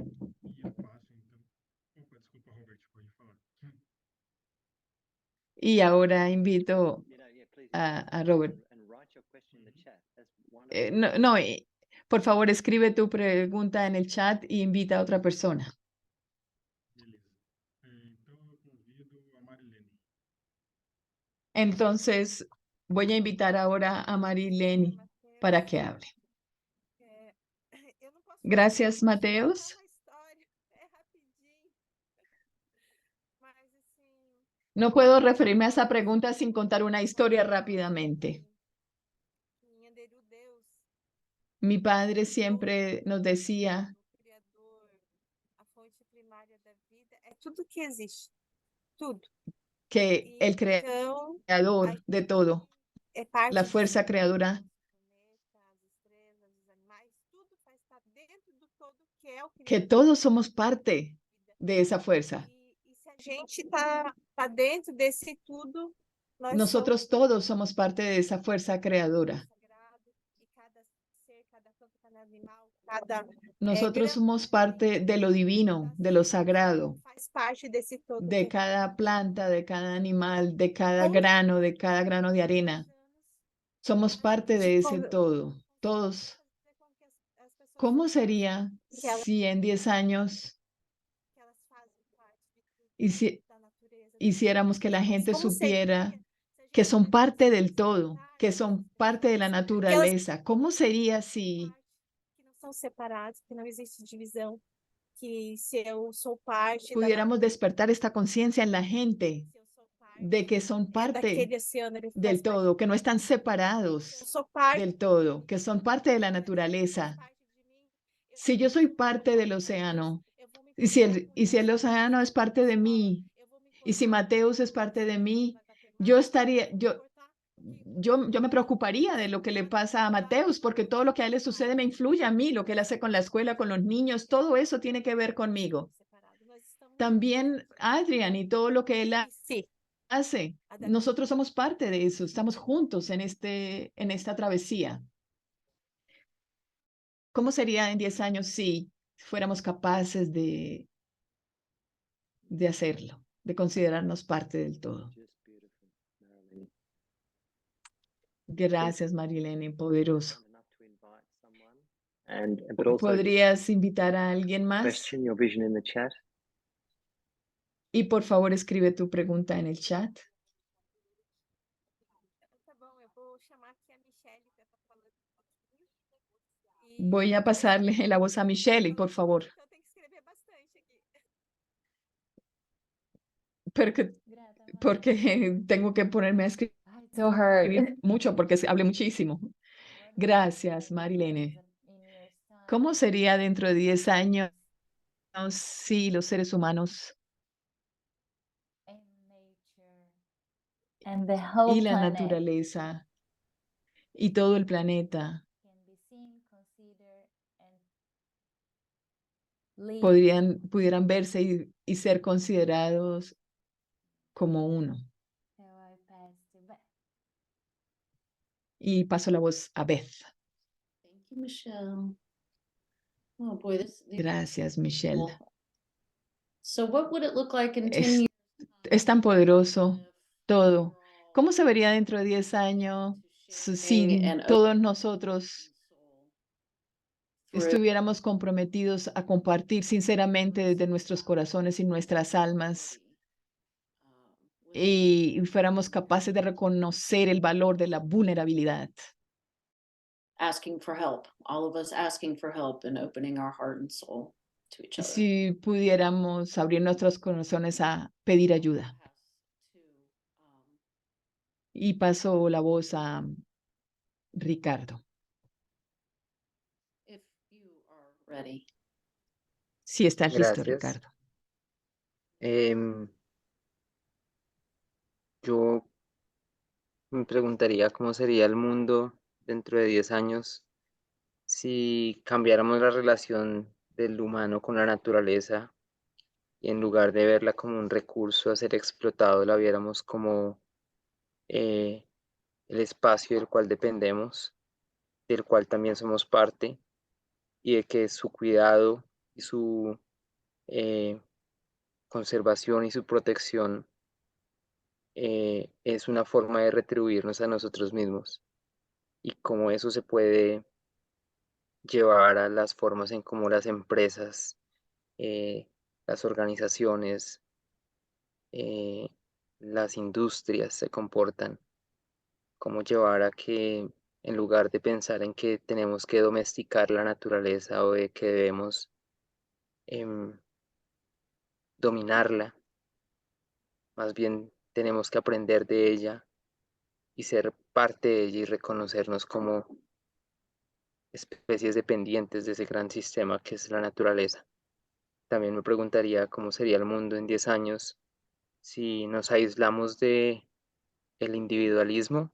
Y ahora invito a Robert. Por favor, escribe tu pregunta en el chat y invita a otra persona. Entonces, voy a invitar ahora a Marilene para que hable. Gracias, Mateus. No puedo referirme a esa pregunta sin contar una historia rápidamente. Mi padre siempre nos decía Tudo que existe, tudo. que el creador de todo, É parte la fuerza creadora, que todos somos parte de esa fuerza. E se a gente tá dentro desse tudo, nós Nosotros somos todos somos parte de esa fuerza creadora. sagrado, e cada ser, cada planta, cada animal, cada Nosotros somos parte de lo divino, de lo sagrado, faz parte desse todo. de cada planta, de cada animal, de cada grano de arena. Somos parte de ese todo, todos. ¿Cómo sería si en 10 años hiciéramos que la gente supiera que son parte del todo, que son parte de la naturaleza? ¿Cómo sería si Que não são separados, que não existe divisão, que se eu sou parte pudiéramos despertar esta conciencia en la gente de que son parte daquele oceano, ele del faz parte. todo, que no están Eu separados sou parte del todo, que son parte de la naturaleza? Si yo soy parte del océano, y si el océano es parte de mí, y si Mateus es parte de mí, yo me preocuparía de lo que le pasa a Mateus, porque todo lo que a él le sucede me influye a mí, lo que él hace con la escuela, con los niños, todo eso tiene que ver conmigo. También Adrian y todo lo que él Sí. hace. Nosotros somos parte de eso, estamos juntos en esta travesía. ¿Cómo sería en 10 años si fuéramos capaces de hacerlo, de considerarnos parte del todo? Gracias, Marilene, poderoso. But also just ¿Podrías invitar a alguien más? question your vision in the chat. Y por favor, escribe tu pregunta en el chat. Tá bom, eu vou chamar aqui a Michelle para estar falando um pouquinho. Voy a pasarle la voz a Michelle, por favor. Então tem que escrever bastante aqui. Porque tengo que ponerme a escribir So hard. mucho, porque hablé muchísimo. Gracias, Marilene. ¿Cómo sería dentro de 10 años si los seres humanos And the whole y la planet naturaleza y todo el planeta can be seen, considered, and live? pudieran verse y ser considerados como uno? So I pass to Beth. Y paso la voz a Beth. Thank you, Michelle. Oh boy, Gracias, Michelle. So what would it look like in 10 Es, years? es tan poderoso todo. ¿Cómo se vería dentro de 10 años si todos nosotros estuviéramos comprometidos a compartir sinceramente desde nuestros corazones y nuestras almas y fuéramos capaces de reconocer el valor de la vulnerabilidad? Asking for help, all of us asking for help and opening our heart and soul to each other. Si pudiéramos abrir nuestros corazones a pedir ayuda. Y paso la voz a Ricardo. If you are ready. Si estás listo, Gracias. Ricardo. Yo me preguntaría cómo sería el mundo dentro de 10 años si cambiáramos la relación del humano con la naturaleza y en lugar de verla como un recurso a ser explotado, la viéramos como el espacio del cual dependemos, del cual también somos parte, y de que su cuidado y su conservación y su protección es una forma de retribuirnos a nosotros mismos, y cómo eso se puede llevar a las formas en cómo las empresas, las organizaciones, las industrias se comportan, cómo llevar a que en lugar de pensar en que tenemos que domesticar la naturaleza o de que debemos dominarla. Más bien tenemos que aprender de ella y ser parte de ella y reconocernos como especies dependientes de ese gran sistema que es la naturaleza. También me preguntaría cómo sería el mundo en 10 años si nos aislamos de el individualismo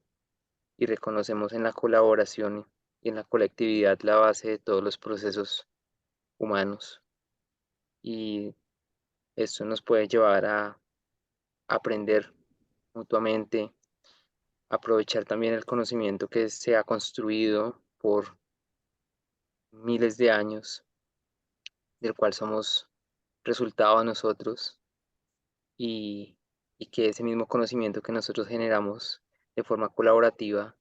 y reconocemos en la colaboración y en la colectividad la base de todos los procesos humanos. Y esto nos puede llevar a aprender mutuamente, aprovechar también el conocimiento que se ha construido por miles de años, del cual somos resultado nosotros, y que ese mismo conocimiento que nosotros generamos de forma colaborativa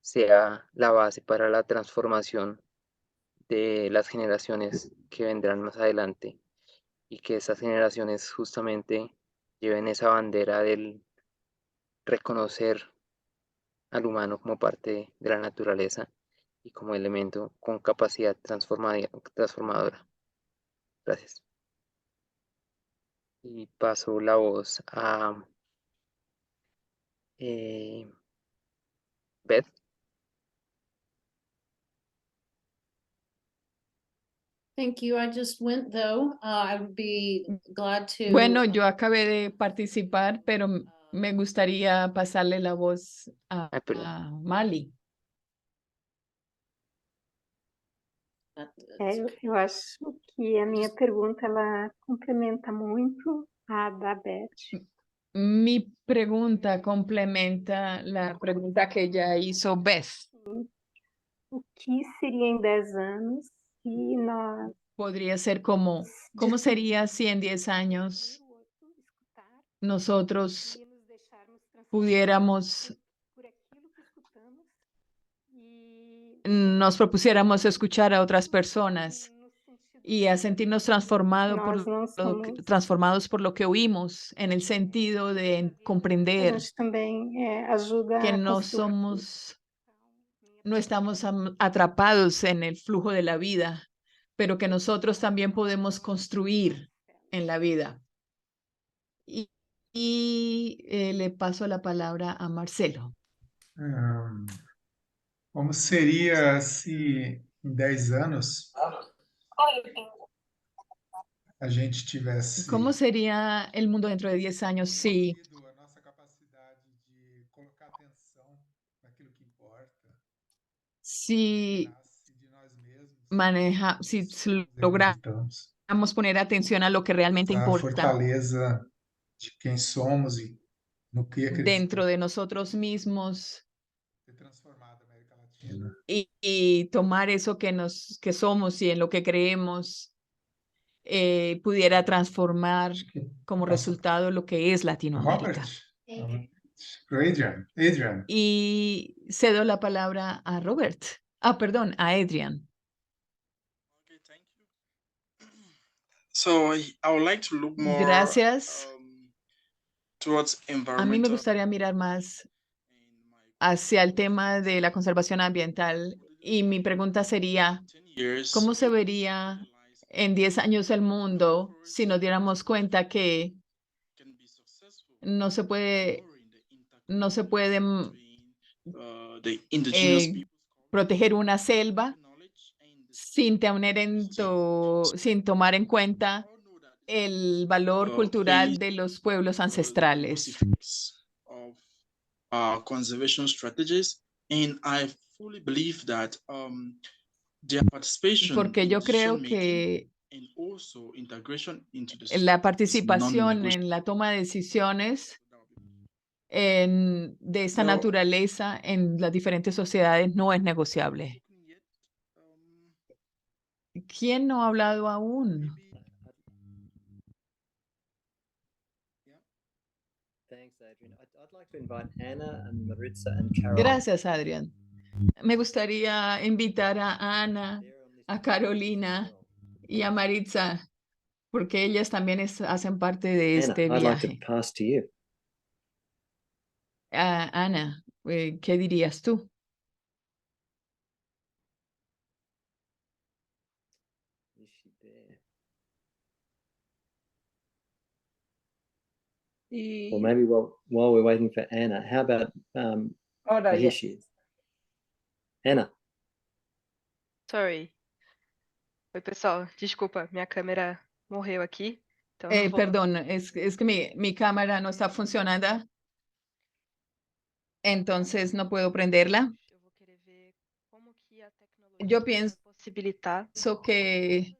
sea la base para la transformación de las generaciones que vendrán más adelante y que esas generaciones justamente lleven esa bandera del reconocer al humano como parte de la naturaleza y como elemento con capacidad transformadora. Gracias. Y paso la voz a Beth. Thank you. I just went though. I would be glad to. Bueno, yo acabé de participar, pero me gustaría pasarle la voz a Mali. Eu acho que a minha pergunta ela complementa muito a da Beth. Mi pregunta complementa la pregunta que ella hizo Beth. O que seria em 10 anos se nós Podría ser como, ¿cómo sería si en 10 años nosotros pudiéramos, nos propusiéramos escuchar a otras personas y a sentirnos transformados por lo que oímos, en el sentido de comprender que no estamos atrapados en el flujo de la vida, pero que nosotros también podemos construir en la vida. Y le paso la palabra a Marcelo. Como seria se em 10 anos a gente tivesse ¿Cómo sería el mundo dentro de 10 años si a nossa capacidade de colocar atenção naquilo que importa, si de nós mesmos, si logramos poner atención a lo que realmente a importa fortaleza de quem somos e no que dentro acreditamos, de nosotros mismos ter transformado a América Latina. y tomar eso que somos y en lo que creemos pudiera transformar como resultado lo que es Latinoamérica. Adrian. Y cedo la palabra a Robert. Perdón, a Adrian. So I would like to look more Gracias. Towards A mí me gustaría mirar más hacia el tema de la conservación ambiental y mi pregunta sería, ¿cómo se vería en 10 años el mundo si nos diéramos cuenta que no se puede proteger una selva sin tomar en cuenta el valor cultural de los pueblos ancestrales? Conservation strategies, and I fully believe that their participation Porque yo creo que and also integration into the la participación en la toma de decisiones de esta naturaleza en las diferentes sociedades no es negociable. ¿Quién no ha hablado aún? Gracias, Adrián. Me gustaría invitar a Ana, a Carolina y a Maritza, porque ellas también hacen parte de este viaje. Ana, ¿qué dirías tú? Y Or maybe while we're waiting for Anna, how about ahora here yes. she is. Anna. Sorry. Oi, pessoal. Desculpa, minha câmera morreu aqui. Então eu vou... Perdón, es que mi cámara no está funcionando, entonces no puedo prenderla. Eu vou querer ver como que a Yo tecnologia pienso vai possibilitar que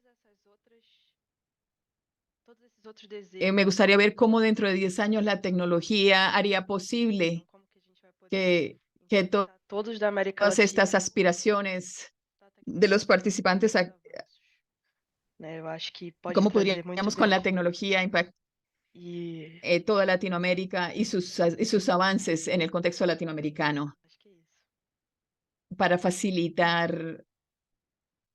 todos esses outros desejos. me gustaría ver cómo dentro de 10 años la tecnología haría posible Como que a gente vai poder que todos da América todas estas Latina, aspiraciones de los participantes, né? Eu acho que pode cómo trazer muito podríamos con la bem. tecnología impactar E toda Latinoamérica y sus avances en el contexto latinoamericano acho que é isso. para facilitar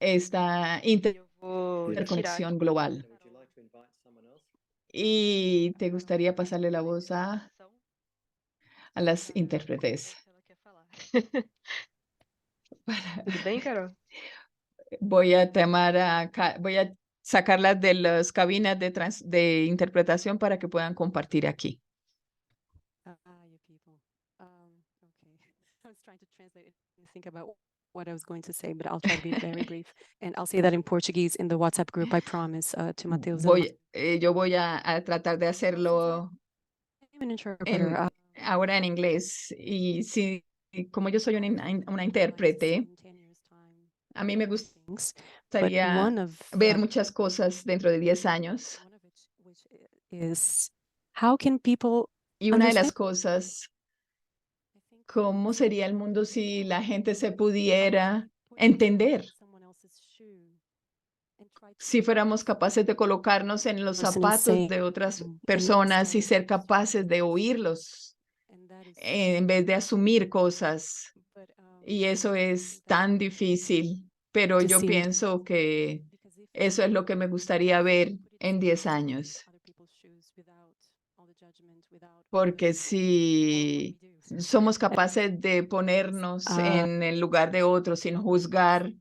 esta Eu vou tirar interconexión aqui global. Would you like to invite someone else? ¿Y te gustaría pasarle la voz a las intérpretes? se ela quer falar. Tudo bem, Carol? Voy a voy a sacarlas de las cabinas de interpretación para que puedan compartir aquí. You people. Okay. I was trying to translate and think about what I was going to say, but I'll try to be very brief. And I'll say that in Portuguese in the WhatsApp group, I promise, to Mateus. Yo voy a tratar de hacerlo I'm an interpreter. ahora en inglés. Y si, como yo soy una intérprete, a mí me gustaría ver muchas cosas dentro de 10 años. Is how can people Y una de las cosas, ¿cómo sería el mundo si la gente se pudiera entender? Si fuéramos capaces de colocarnos en los zapatos de otras personas y ser capaces de oírlos en vez de asumir cosas. Y eso es tan difícil, pero yo pienso que eso es lo que me gustaría ver en 10 años. Porque si somos capaces de ponernos en el lugar de otros sin juzgar,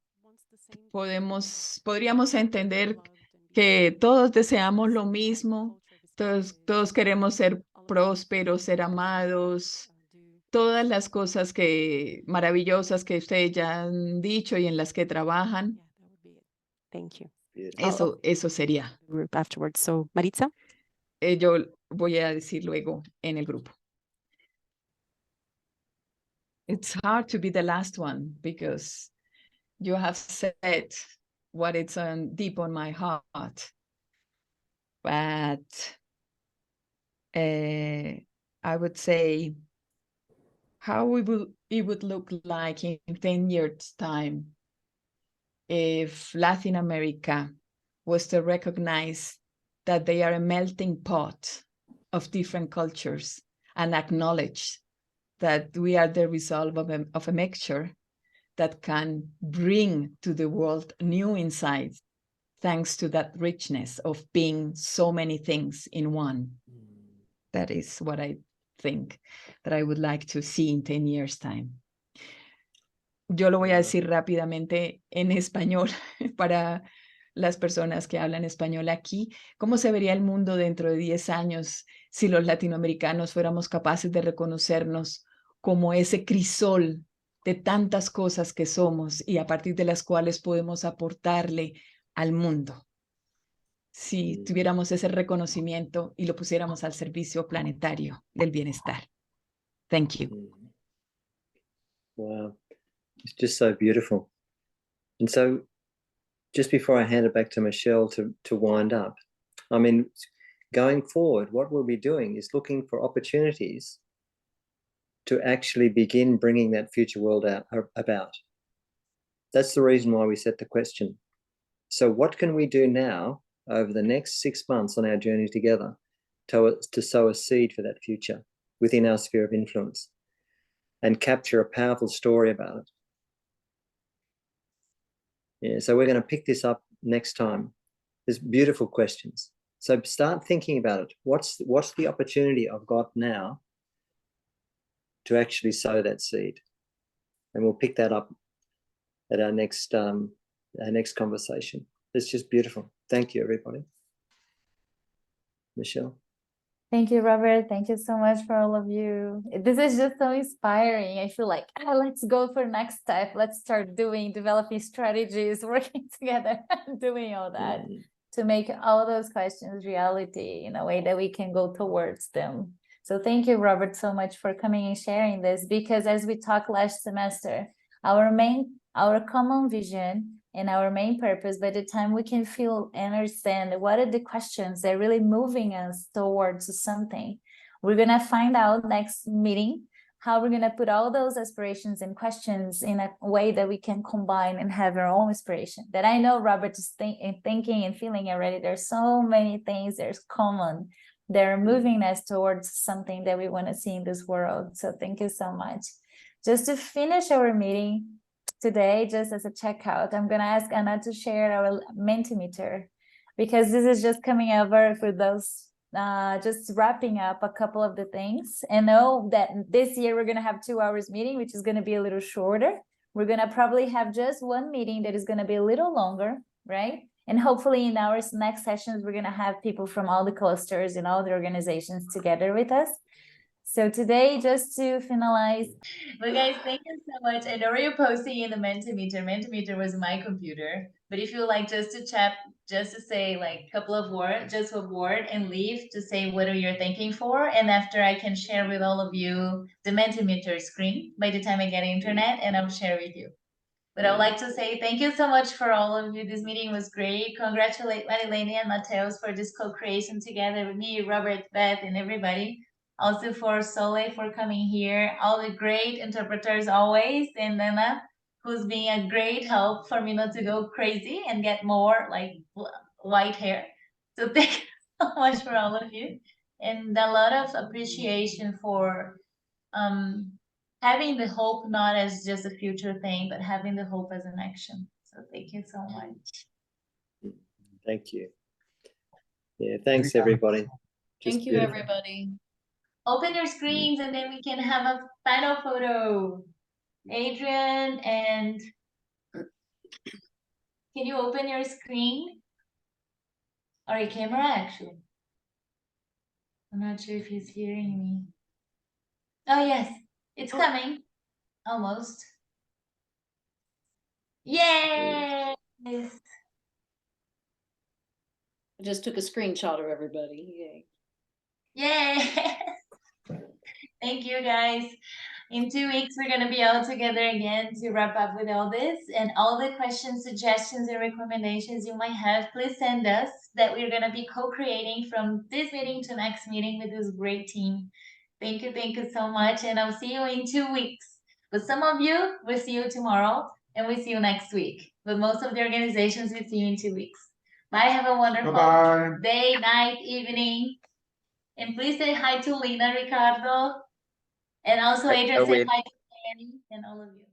podríamos entender que todos deseamos lo mismo, todos queremos ser prósperos, ser amados, todas las cosas maravillosas que ustedes ya han dicho y en las que trabajan. Thank you. Eso sería. Group afterwards. So, Maritza? Yo voy a decir luego en el grupo. It's hard to be the last one because you have said what is deep on my heart. But I would say how it would look like in 10 years' time if Latin America was to recognize that they are a melting pot of different cultures and acknowledge that we are the result of a mixture that can bring to the world new insights thanks to that richness of being so many things in one. That is what I think that I would like to see in 10 years' time. Yo lo voy a decir rápidamente en español para las personas que hablan español aquí. ¿Cómo se vería el mundo dentro de 10 años si los latinoamericanos fuéramos capaces de reconocernos como ese crisol de tantas cosas que somos y a partir de las cuales podemos aportarle al mundo? Si tuviéramos ese reconocimiento y lo pusiéramos al servicio planetario del bienestar. Thank you. Wow. It's just so beautiful. And so just before I hand it back to Michelle to wind up, I mean, going forward, what we'll be doing is looking for opportunities to actually begin bringing that future world about. That's the reason why we set the question. So what can we do now over the next 6 months on our journey together to sow a seed for that future within our sphere of influence and capture a powerful story about it? Yeah, so we're going to pick this up next time. There's beautiful questions. So start thinking about it. What's the opportunity I've got now to actually sow that seed? And we'll pick that up at our next conversation. It's just beautiful. Thank you, everybody. Michelle. Thank you, Robert. Thank you so much for all of you. This is just so inspiring. I feel like, let's go for next step. Let's start developing strategies, working together, doing all that to make all those questions reality in a way that we can go towards them. So thank you, Robert, so much for coming and sharing this, because as we talked last semester, our common vision and our main purpose, by the time we can feel and understand what are the questions that are really moving us towards something, we're gonna find out next meeting how we're gonna put all those aspirations and questions in a way that we can combine and have our own inspiration. That I know Robert is thinking and feeling already. There's so many things there's common that are moving us towards something that we want to see in this world. So thank you so much. Just to finish our meeting today, just as a checkout, I'm going to ask Anna to share our Mentimeter, because this is just coming over for those, just wrapping up a couple of the things. And know that this year we're going to have 2 hours meeting, which is going to be a little shorter. We're going to probably have just one meeting that is going to be a little longer, right? And hopefully in our next sessions, we're going to have people from all the clusters and all the organizations together with us. So today, just to finalize, but guys, thank you so much. I know you're posting in the Mentimeter. Mentimeter was my computer, but if you like just to chat, just to say like a couple of words, just a word and leave to say what are you thinking for. And after I can share with all of you the Mentimeter screen by the time I get internet, and I'll share with you. But I would like to say thank you so much for all of you. This meeting was great. Congratulate Marilene and Mateus for this co-creation together with me, Robert, Beth, and everybody. Also for Sole for coming here. All the great interpreters always. And Nana, who's being a great help for me not to go crazy and get more like white hair. So thank you so much for all of you. And a lot of appreciation for having the hope not as just a future thing, but having the hope as an action. So thank you so much. Thank you. Yeah, thanks everybody. Thank you, everybody. Open your screens and then we can have a final photo. Adrian, and can you open your screen? Or your camera, actually? I'm not sure if he's hearing me. Oh, yes. It's coming. Almost. Yay! I just took a screenshot of everybody. Yay. Yay! Thank you, guys. In 2 weeks, we're going to be all together again to wrap up with all this. And all the questions, suggestions, and recommendations you might have, please send us, that we're going to be co-creating from this meeting to next meeting with this great team. Thank you so much. And I'll see you in 2 weeks. But some of you, we'll see you tomorrow, and we'll see you next week. But most of the organizations, we'll see you in 2 weeks. Bye. Have a wonderful day, night, evening. And please say hi to Lina, Ricardo. And also Adrian, say hi to Annie and all of you.